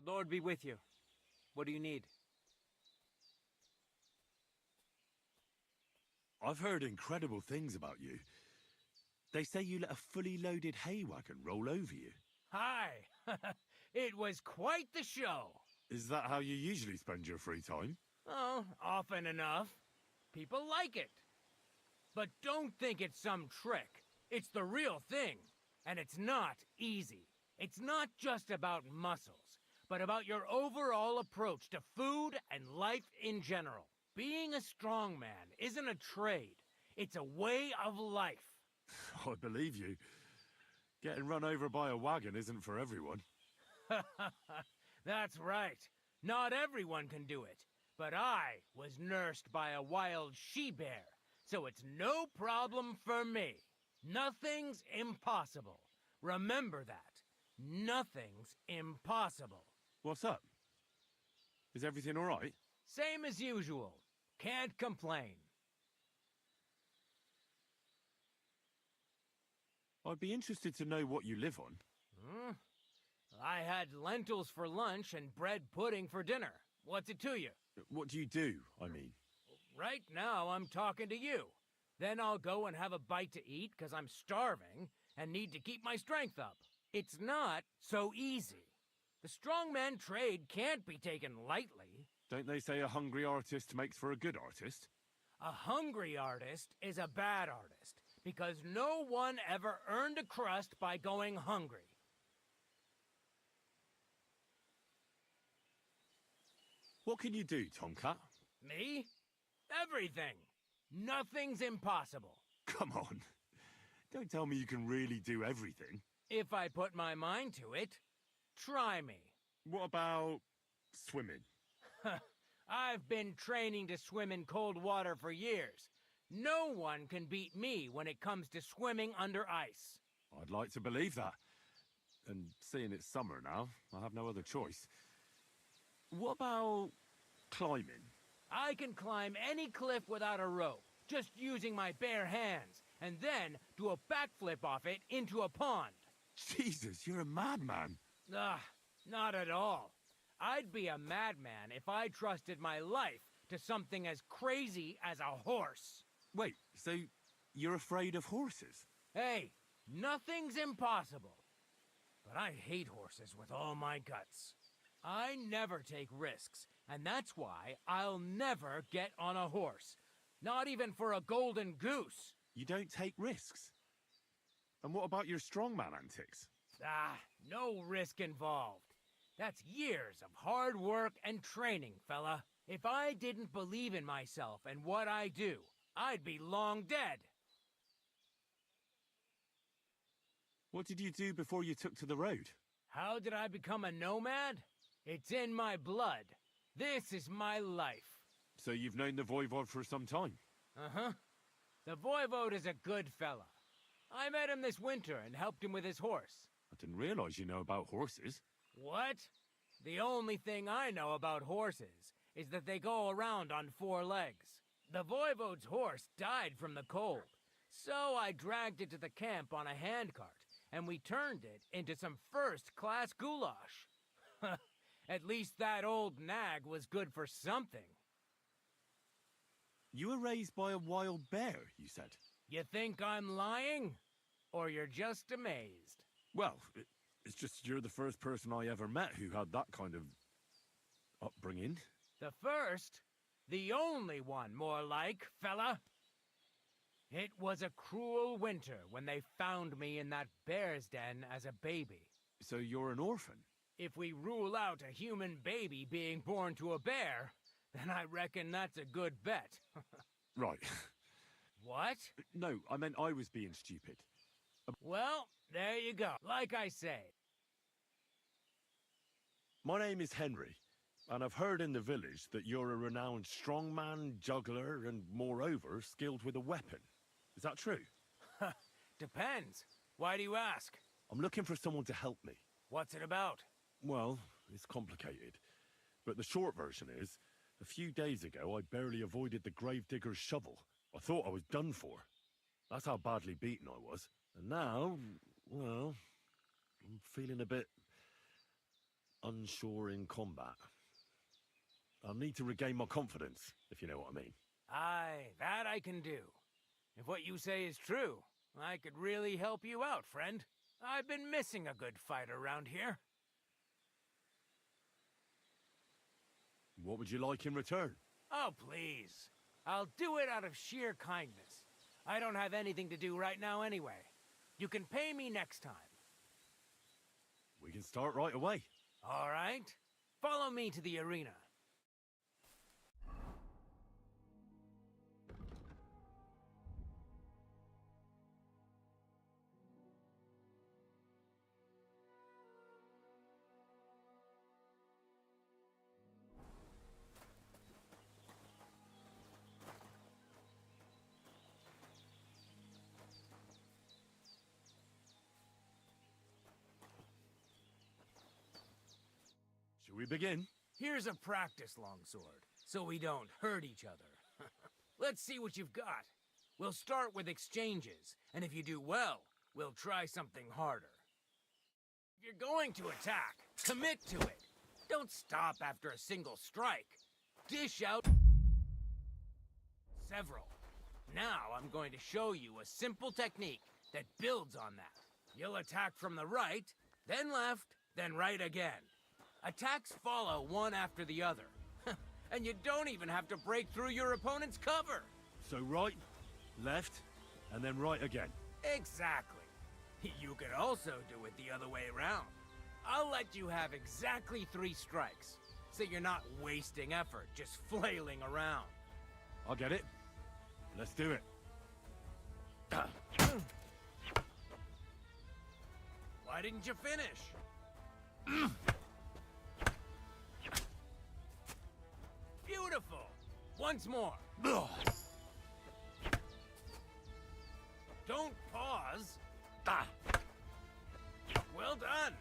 The Lord be with you. What do you need? I've heard incredible things about you. They say you let a fully loaded hay wagon roll over you. Hi! It was quite the show. Is that how you usually spend your free time? Oh, often enough. People like it. But don't think it's some trick. It's the real thing. And it's not easy. It's not just about muscles, but about your overall approach to food and life in general. Being a strongman isn't a trade. It's a way of life. I believe you. Getting run over by a wagon isn't for everyone. That's right. Not everyone can do it. But I was nursed by a wild she-bear, so it's no problem for me. Nothing's impossible. Remember that. Nothing's impossible. What's up? Is everything all right? Same as usual. Can't complain. I'd be interested to know what you live on. I had lentils for lunch and bread pudding for dinner. What's it to you? What do you do, I mean? Right now, I'm talking to you. Then I'll go and have a bite to eat because I'm starving and need to keep my strength up. It's not so easy. The strongman trade can't be taken lightly. Don't they say a hungry artist makes for a good artist? A hungry artist is a bad artist because no one ever earned a crust by going hungry. What can you do, Tomcat? Me? Everything. Nothing's impossible. Come on. Don't tell me you can really do everything. If I put my mind to it, try me. What about swimming? I've been training to swim in cold water for years. No one can beat me when it comes to swimming under ice. I'd like to believe that. And seeing it's summer now, I have no other choice. What about climbing? I can climb any cliff without a rope, just using my bare hands, and then do a backflip off it into a pond. Jesus, you're a madman. Not at all. I'd be a madman if I trusted my life to something as crazy as a horse. Wait, so you're afraid of horses? Hey, nothing's impossible. But I hate horses with all my guts. I never take risks, and that's why I'll never get on a horse. Not even for a golden goose. You don't take risks? And what about your strongman antics? No risk involved. That's years of hard work and training, fella. If I didn't believe in myself and what I do, I'd be long dead. What did you do before you took to the road? How did I become a nomad? It's in my blood. This is my life. So you've known the Voivod for some time? Uh-huh. The Voivod is a good fella. I met him this winter and helped him with his horse. I didn't realize you know about horses. What? The only thing I know about horses is that they go around on 4 legs. The Voivod's horse died from the cold, so I dragged it to the camp on a handcart, and we turned it into some first-class goulash. At least that old nag was good for something. You were raised by a wild bear, you said. You think I'm lying? Or you're just amazed? Well, it's just you're the first person I ever met who had that kind of upbringing. The first? The only one, more like, fella. It was a cruel winter when they found me in that bear's den as a baby. So you're an orphan? If we rule out a human baby being born to a bear, then I reckon that's a good bet. Right. What? No, I meant I was being stupid. Well, there you go. Like I say. My name is Henry, and I've heard in the village that you're a renowned strongman, juggler, and moreover, skilled with a weapon. Is that true? Depends. Why do you ask? I'm looking for someone to help me. What's it about? Well, it's complicated. But the short version is, a few days ago I barely avoided the gravedigger's shovel. I thought I was done for. That's how badly beaten I was. And now, well, I'm feeling a bit unsure in combat. I'll need to regain my confidence, if you know what I mean. Aye, that I can do. If what you say is true, I could really help you out, friend. I've been missing a good fight around here. What would you like in return? Oh, please. I'll do it out of sheer kindness. I don't have anything to do right now anyway. You can pay me next time. We can start right away. All right. Follow me to the arena. Shall we begin? Here's a practice longsword, so we don't hurt each other. Let's see what you've got. We'll start with exchanges, and if you do well, we'll try something harder. If you're going to attack, commit to it. Don't stop after a single strike. Dish out several. Now I'm going to show you a simple technique that builds on that. You'll attack from the right, then left, then right again. Attacks follow one after the other. And you don't even have to break through your opponent's cover. So right, left, and then right again. Exactly. You could also do it the other way around. I'll let you have exactly 3 strikes, so you're not wasting effort just flailing around. I'll get it. Let's do it. Why didn't you finish? Beautiful! Once more. Don't pause. Well done.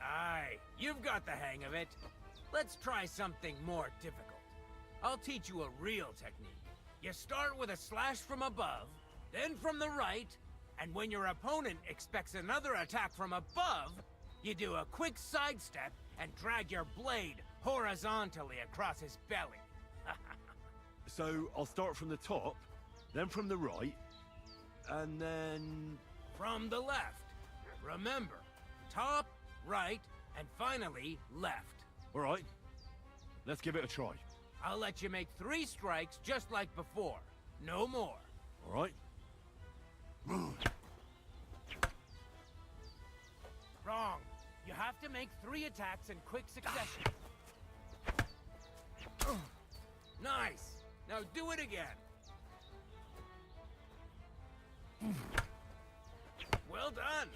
Aye, you've got the hang of it. Let's try something more difficult. I'll teach you a real technique. You start with a slash from above, then from the right, and when your opponent expects another attack from above, you do a quick sidestep and drag your blade horizontally across his belly. So I'll start from the top, then from the right, and then... From the left. Remember, top, right, and finally, left. All right, let's give it a try. I'll let you make 3 strikes just like before. No more. All right. Wrong. You have to make 3 attacks in quick succession. Nice. Now do it again. Well done.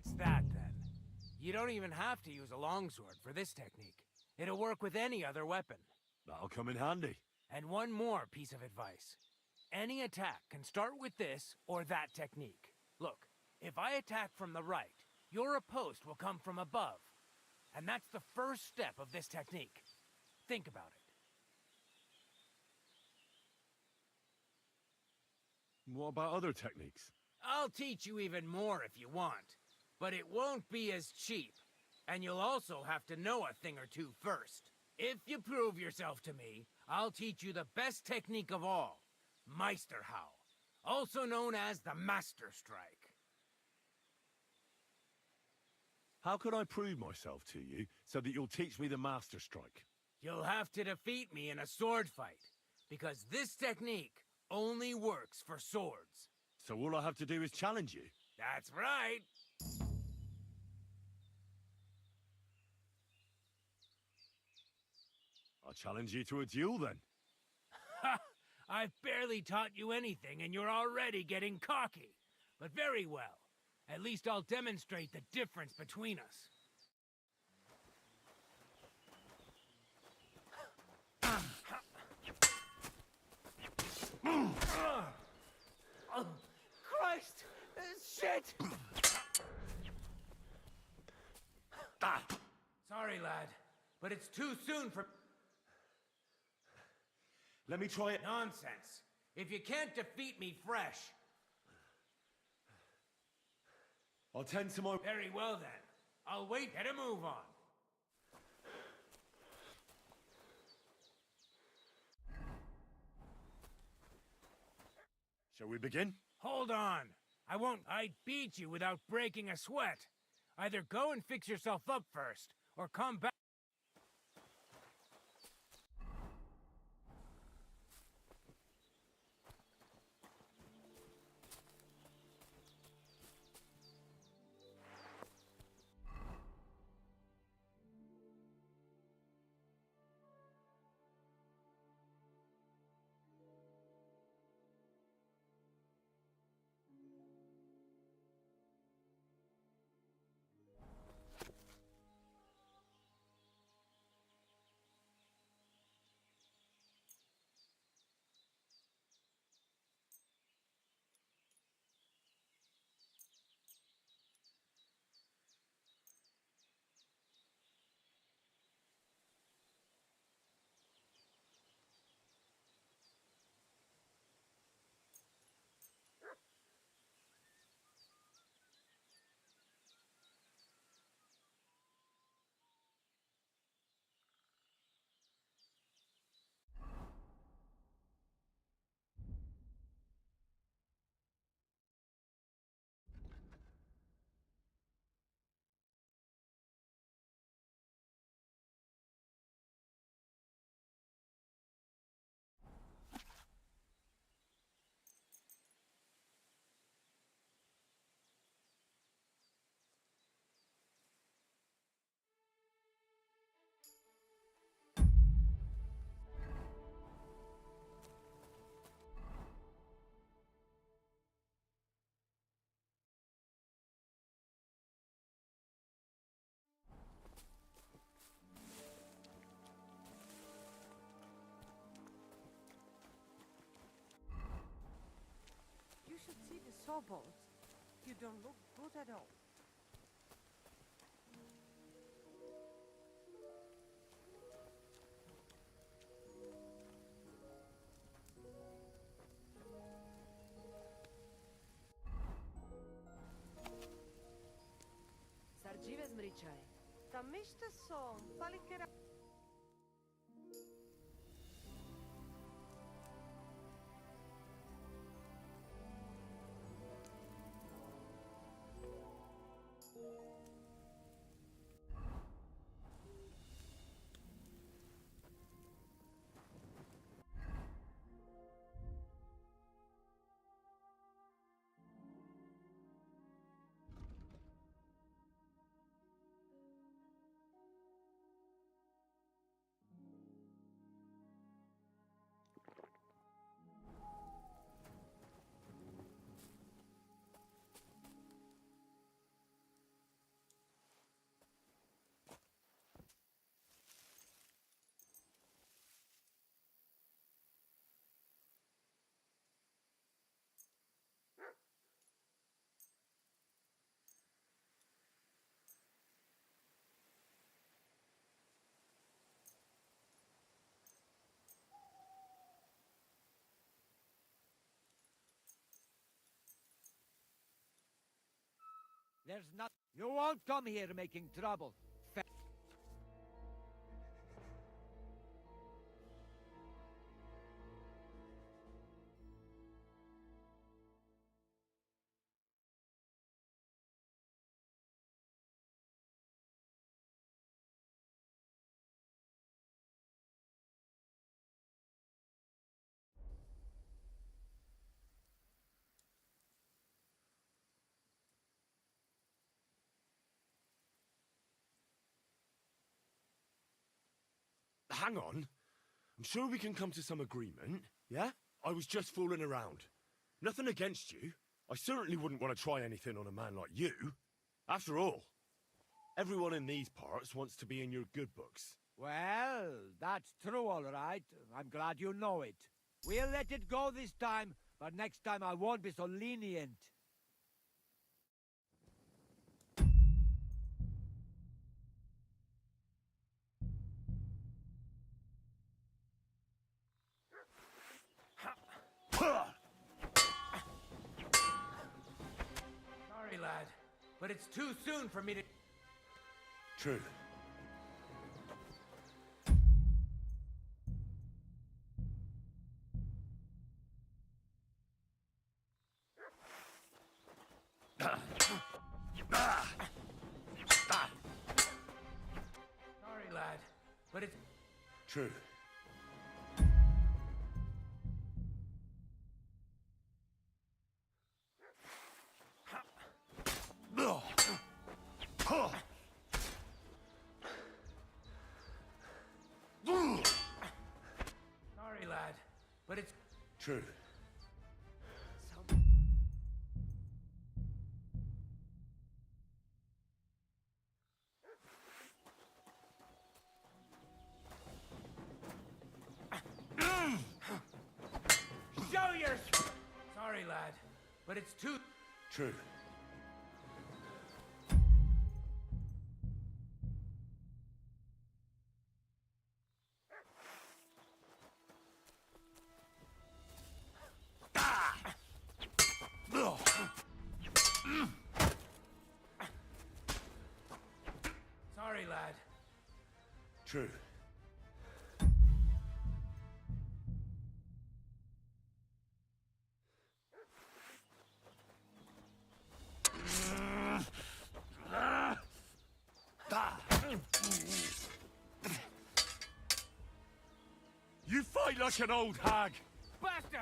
That's that, then. You don't even have to use a longsword for this technique. It'll work with any other weapon. That'll come in handy. And one more piece of advice. Any attack can start with this or that technique. Look, if I attack from the right, your riposte will come from above. And that's the first step of this technique. Think about it. What about other techniques? I'll teach you even more if you want. But it won't be as cheap. And you'll also have to know a thing or two first. If you prove yourself to me, I'll teach you the best technique of all. Meisterhau, also known as the Master Strike. How can I prove myself to you so that you'll teach me the Master Strike? You'll have to defeat me in a sword fight, because this technique only works for swords. So all I have to do is challenge you? That's right. I'll challenge you to a duel then. Ha! I've barely taught you anything and you're already getting cocky. But very well. At least I'll demonstrate the difference between us. Christ! Shit! Sorry, lad, but it's too soon for... Let me try it. Nonsense. If you can't defeat me fresh... I'll tend to my... Very well, then. I'll wait. Get a move on. Shall we begin? Hold on. I'd beat you without breaking a sweat. Either go and fix yourself up first, or come back. You should see the sawbones. You don't look good at all. Sardzive zmričaj. Tam myšte som, palikera... There's not. You won't come here making trouble. Hang on. I'm sure we can come to some agreement, yeah? I was just fooling around. Nothing against you. I certainly wouldn't want to try anything on a man like you. After all, everyone in these parts wants to be in your good books. Well, that's true, all right. I'm glad you know it. We'll let it go this time, but next time I won't be so lenient. Sorry, lad, but it's too soon for me to... True. Sorry, lad, but it's... True. Sorry, lad, but it's... True. Show your... Sorry, lad, but it's too... True. Sorry, lad. True. You fight like an old hag! Bastard!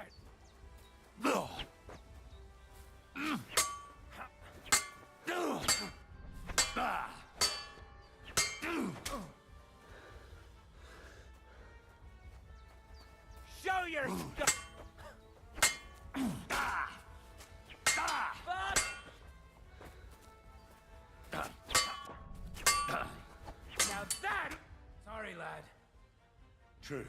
Show your stuff! Now that... Sorry, lad. True.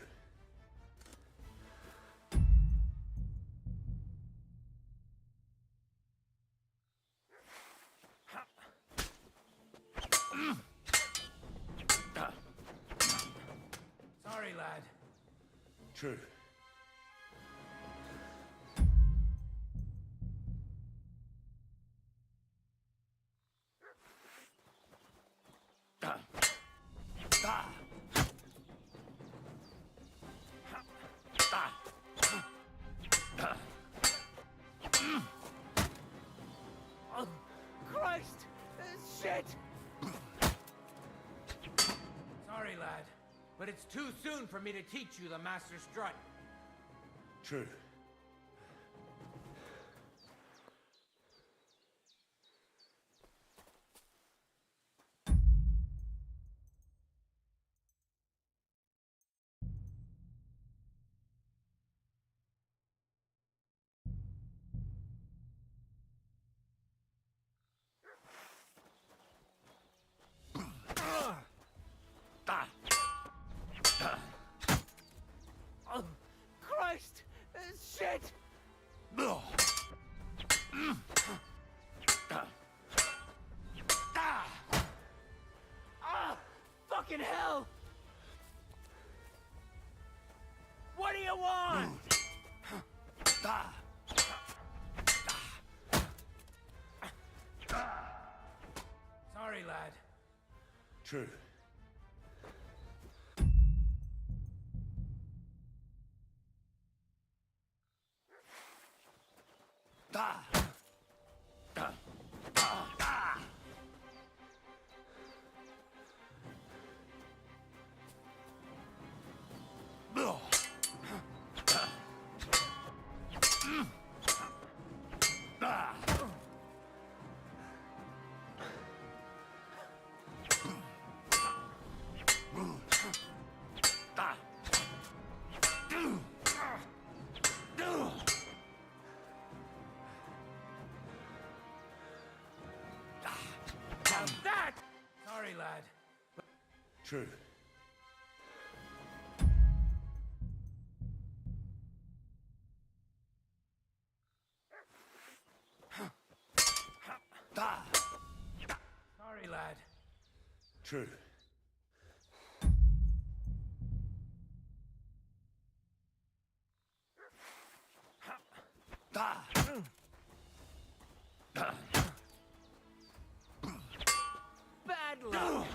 Sorry, lad. True. Oh, Christ! Shit! Sorry, lad, but it's too soon for me to teach you the master strut. True. Oh, Christ! Shit! Ah! Fucking hell! What do you want? True. That! Sorry, lad. True. Sorry, lad. True. Bad luck.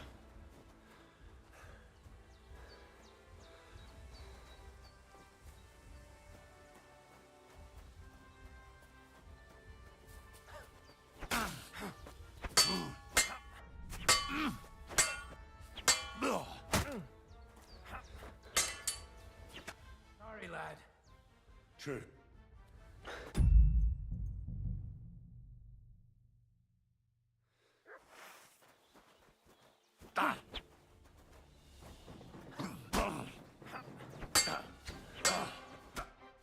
Sorry, lad. True.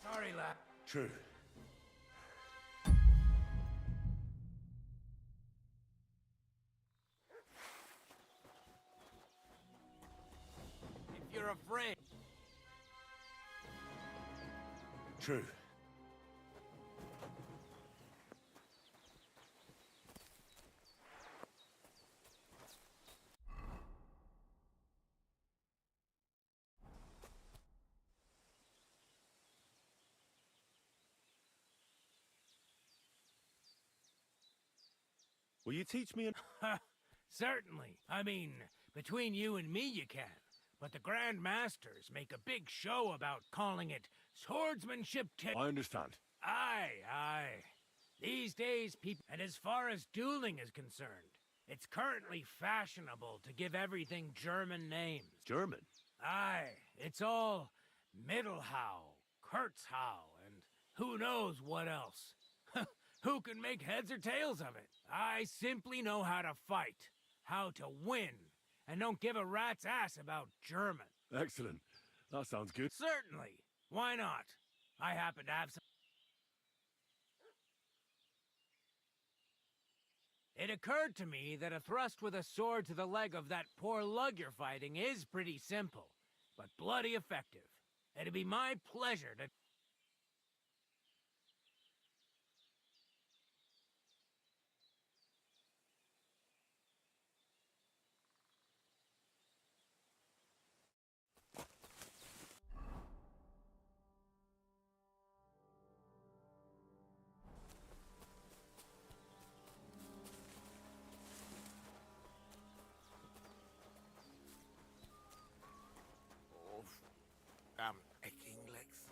Sorry, lad. True. If you're afraid. True. Will you teach me an... Certainly. I mean, between you and me you can. But the Grand Masters make a big show about calling it swordsmanship I understand. Aye. These days, people... And as far as dueling is concerned, it's currently fashionable to give everything German names. German? Aye. It's all Mittelhau, Kurzhau, and who knows what else. Who can make heads or tails of it? I simply know how to fight, how to win, and don't give a rat's ass about German. Excellent. That sounds good. Certainly. Why not? I happen to have some... It occurred to me that a thrust with a sword to the leg of that poor lug you're fighting is pretty simple, but bloody effective. It'd be my pleasure to... Damn aching legs.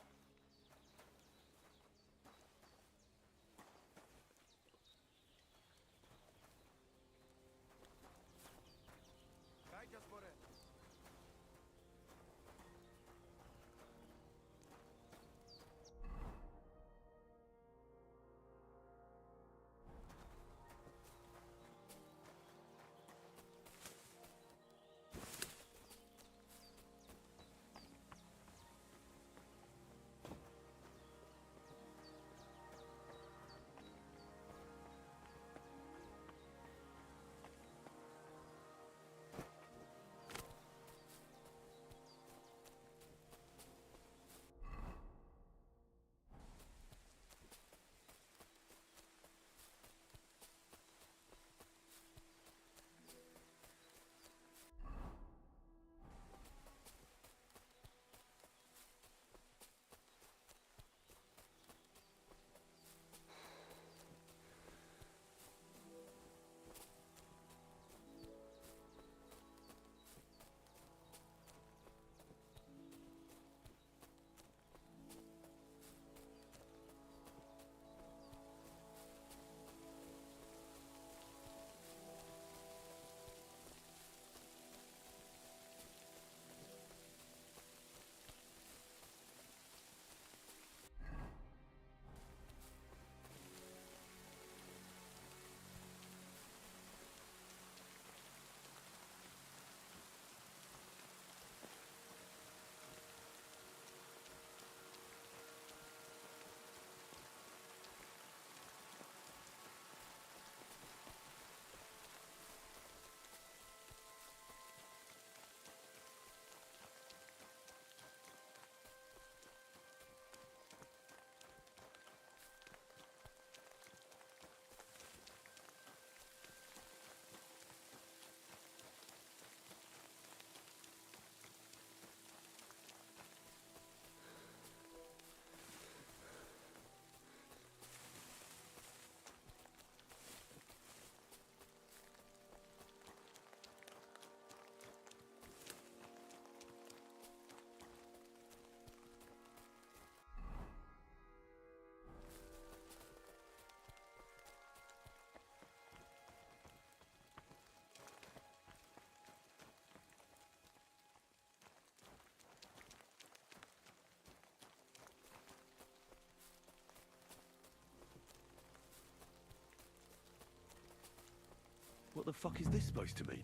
What the fuck is this supposed to mean?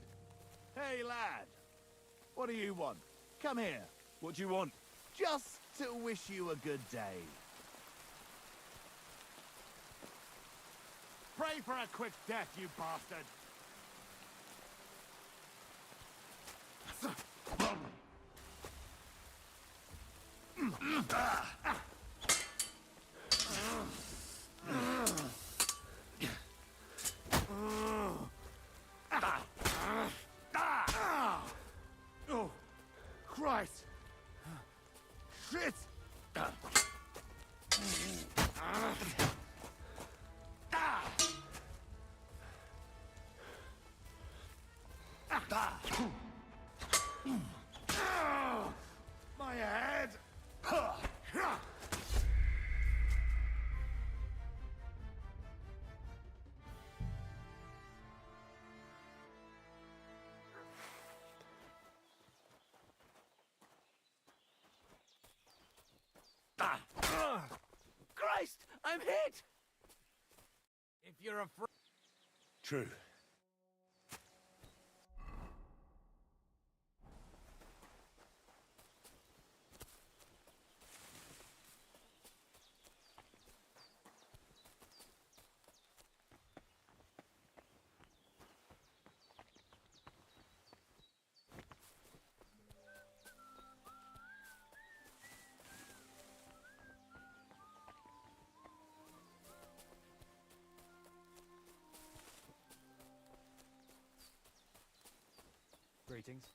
Hey, lad. What do you want? Come here. What do you want? Just to wish you a good day. Pray for a quick death, you bastard! Oh, Christ! Shit! My head! Christ! I'm hit! If you're afraid... True. Greetings.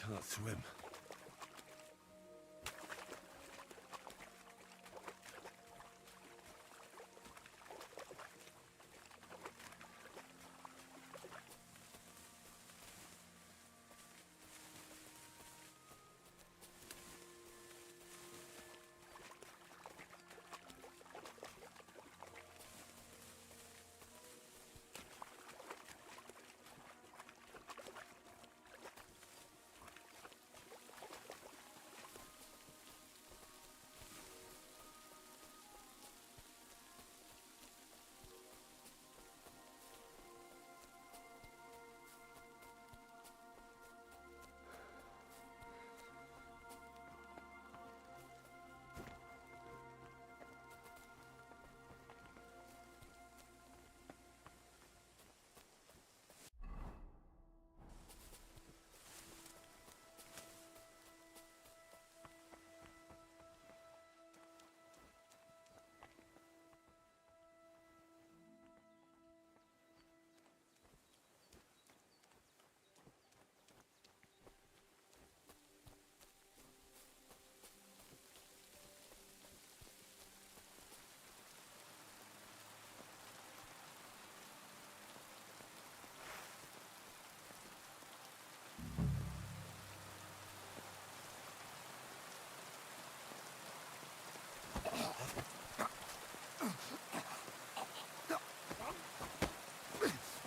I can't swim.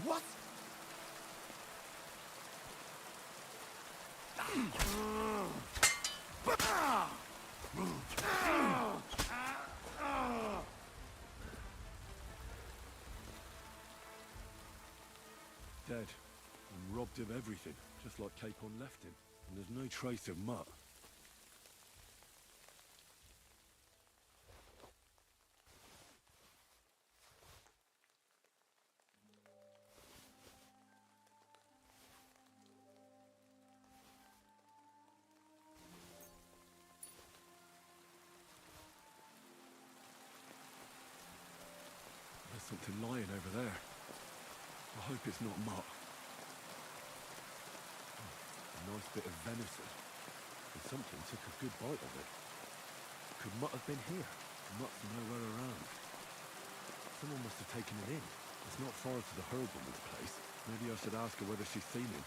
What? Dead. And robbed of everything, just like Capon left him. And there's no trace of Mutt. There's something lying over there. I hope it's not Mutt. A nice bit of venison. And something took a good bite of it. Could Mutt have been here? Mutt's nowhere around. Someone must have taken it in. It's not far to the herbalman's place. Maybe I should ask her whether she's seen him.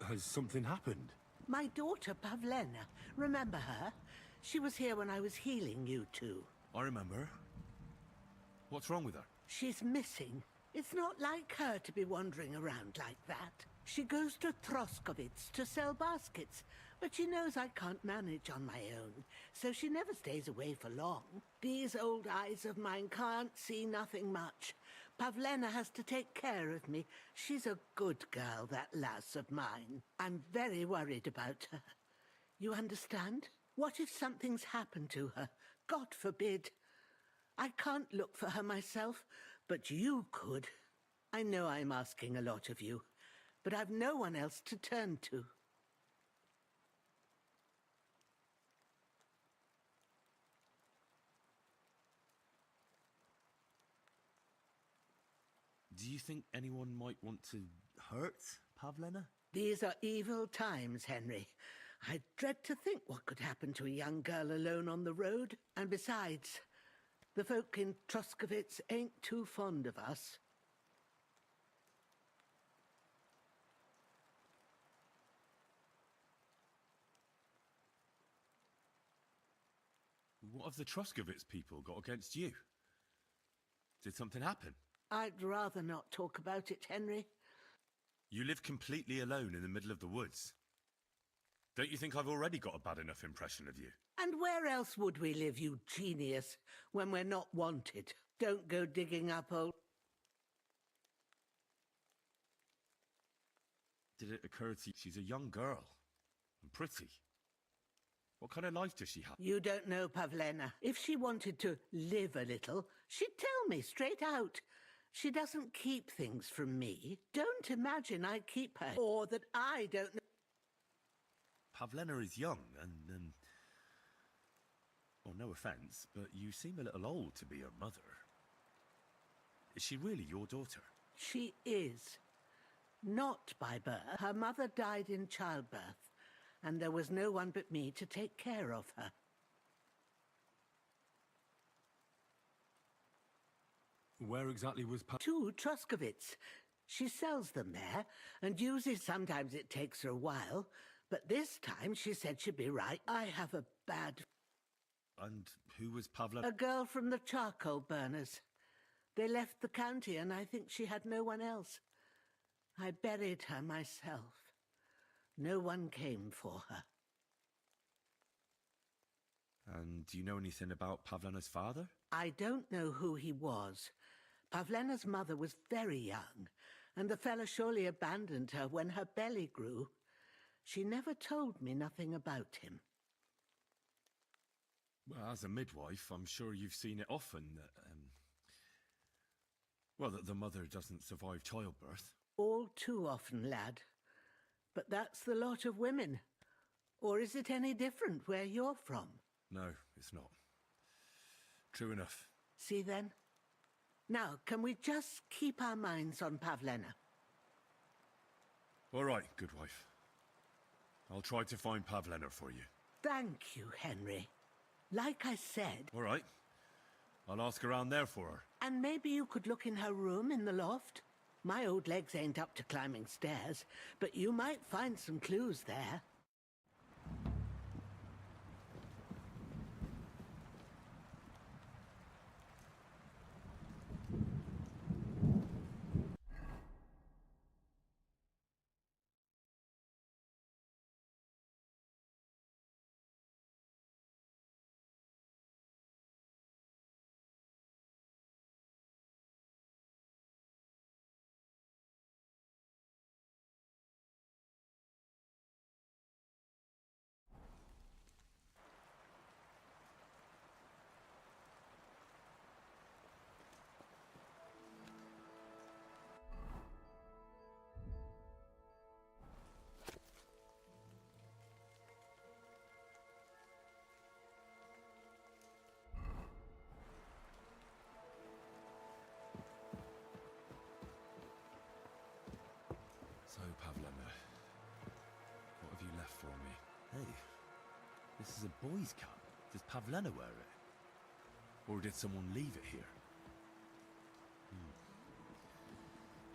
Has something happened? My daughter, Pavlena. Remember her? She was here when I was healing you two. I remember. What's wrong with her? She's missing. It's not like her to be wandering around like that. She goes to Troskovitz to sell baskets, but she knows I can't manage on my own, so she never stays away for long. These old eyes of mine can't see nothing much. Pavlena has to take care of me. She's a good girl, that lass of mine. I'm very worried about her. You understand? What if something's happened to her? God forbid. I can't look for her myself, but you could. I know I'm asking a lot of you, but I've no one else to turn to. Do you think anyone might want to hurt Pavlena? These are evil times, Henry. I dread to think what could happen to a young girl alone on the road. And besides, the folk in Troskovitz ain't too fond of us. What have the Troskovitz people got against you? Did something happen? I'd rather not talk about it, Henry. You live completely alone in the middle of the woods. Don't you think I've already got a bad enough impression of you? And where else would we live, you genius, when we're not wanted? Don't go digging up old... Did it occur to you she's a young girl and pretty? What kind of life does she have? You don't know Pavlena. If she wanted to live a little, she'd tell me straight out. She doesn't keep things from me. Don't imagine I keep her, or that I don't know. Pavlena is young and, well, no offence, but you seem a little old to be her mother. Is she really your daughter? She is. Not by birth. Her mother died in childbirth, and there was no one but me to take care of her. Where exactly was To Troskovitz. She sells them there, and usually sometimes it takes her a while, but this time she said she'd be right. I have a bad... And who was Pavla? A girl from the charcoal burners. They left the county, and I think she had no one else. I buried her myself. No one came for her. And do you know anything about Pavlena's father? I don't know who he was. Pavlena's mother was very young, and the fella surely abandoned her when her belly grew. She never told me nothing about him. Well, as a midwife, I'm sure you've seen it often that, well, that the mother doesn't survive childbirth. All too often, lad. But that's the lot of women. Or is it any different where you're from? No, it's not. True enough. See then? Now, can we just keep our minds on Pavlena? All right, good wife. I'll try to find Pavlena for you. Thank you, Henry. Like I said... All right. I'll ask around there for her. And maybe you could look in her room in the loft? My old legs ain't up to climbing stairs, but you might find some clues there. So, Pavlena, what have you left for me? Hey, this is a boy's cap. Does Pavlena wear it? Or did someone leave it here?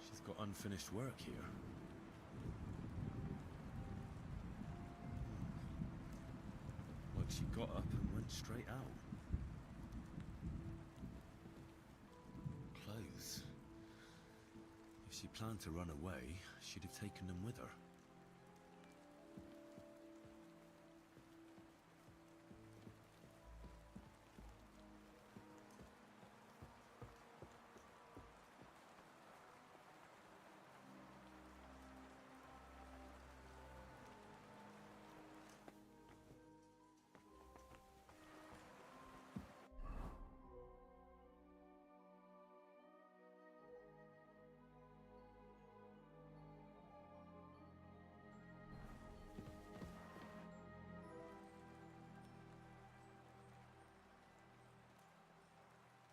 She's got unfinished work here. Like she got up and went straight out. Clothes. If she planned to run away, she'd have taken them with her.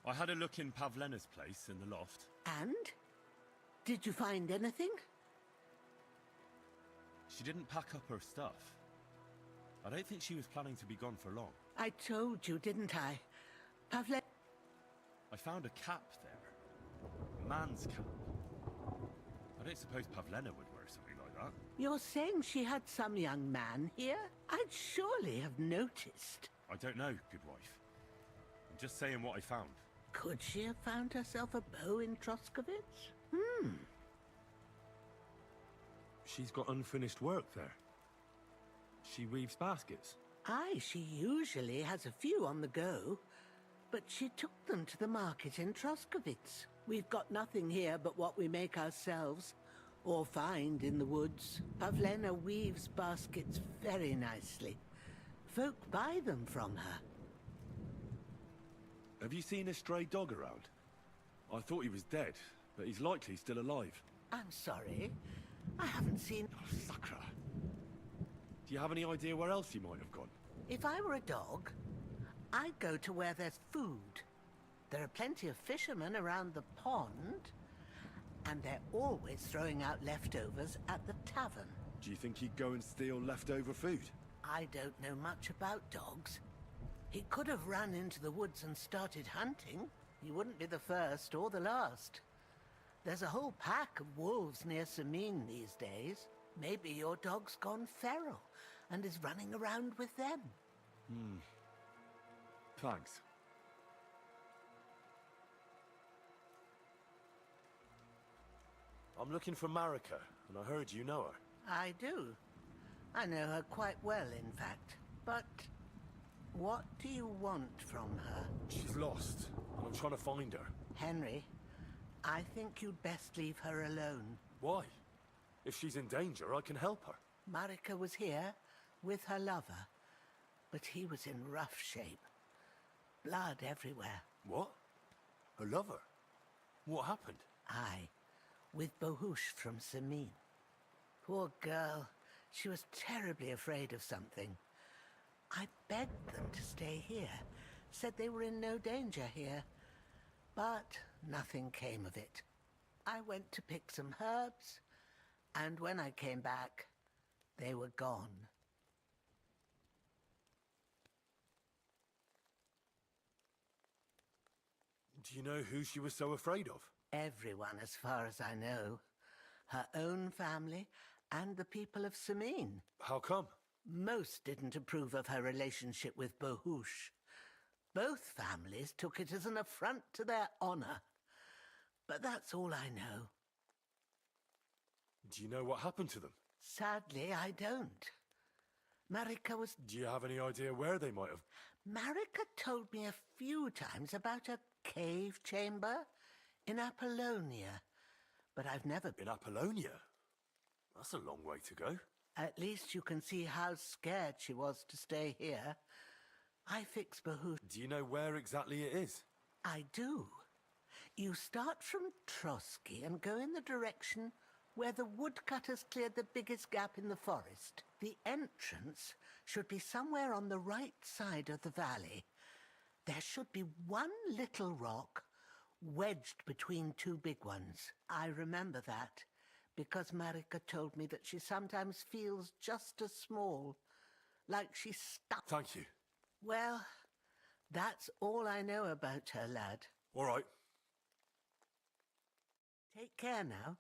I had a look in Pavlena's place in the loft. And? Did you find anything? She didn't pack up her stuff. I don't think she was planning to be gone for long. I told you, didn't I? Pavlena... I found a cap there. A man's cap. I don't suppose Pavlena would wear something like that. You're saying she had some young man here? I'd surely have noticed. I don't know, good wife. I'm just saying what I found. Could she have found herself a beau in Troskovitz? She's got unfinished work there. She weaves baskets. Aye, she usually has a few on the go. But she took them to the market in Troskovitz. We've got nothing here but what we make ourselves, or find in the woods. Pavlena weaves baskets very nicely. Folk buy them from her. Have you seen a stray dog around? I thought he was dead, but he's likely still alive. I'm sorry. I haven't seen... Oh, sucker. Do you have any idea where else he might have gone? If I were a dog, I'd go to where there's food. There are plenty of fishermen around the pond, and they're always throwing out leftovers at the tavern. Do you think he'd go and steal leftover food? I don't know much about dogs. He could have run into the woods and started hunting. He wouldn't be the first or the last. There's a whole pack of wolves near Samin these days. Maybe your dog's gone feral and is running around with them. Thanks. I'm looking for Marika, and I heard you know her. I do. I know her quite well, in fact. But what do you want from her? She's lost, and I'm trying to find her. Henry, I think you'd best leave her alone. Why? If she's in danger, I can help her. Marika was here with her lover, but he was in rough shape. Blood everywhere. What? Her lover? What happened? Aye, with Bohush from Samin. Poor girl. She was terribly afraid of something. I begged them to stay here, said they were in no danger here. But nothing came of it. I went to pick some herbs, and when I came back, they were gone. Do you know who she was so afraid of? Everyone, as far as I know. Her own family and the people of Samin. How come? Most didn't approve of her relationship with Bohush. Both families took it as an affront to their honor. But that's all I know. Do you know what happened to them? Sadly, I don't. Marika was... Do you have any idea where they might have... Marika told me a few times about a cave chamber in Apollonia, but I've never... In Apollonia? That's a long way to go. At least you can see how scared she was to stay here. I fix Bahush. Do you know where exactly it is? I do. You start from Trotsky and go in the direction where the woodcutters cleared the biggest gap in the forest. The entrance should be somewhere on the right side of the valley. There should be one little rock wedged between two big ones. I remember that because Marika told me that she sometimes feels just as small, like she's stuck. Thank you. Well, that's all I know about her, lad. All right. Take care now.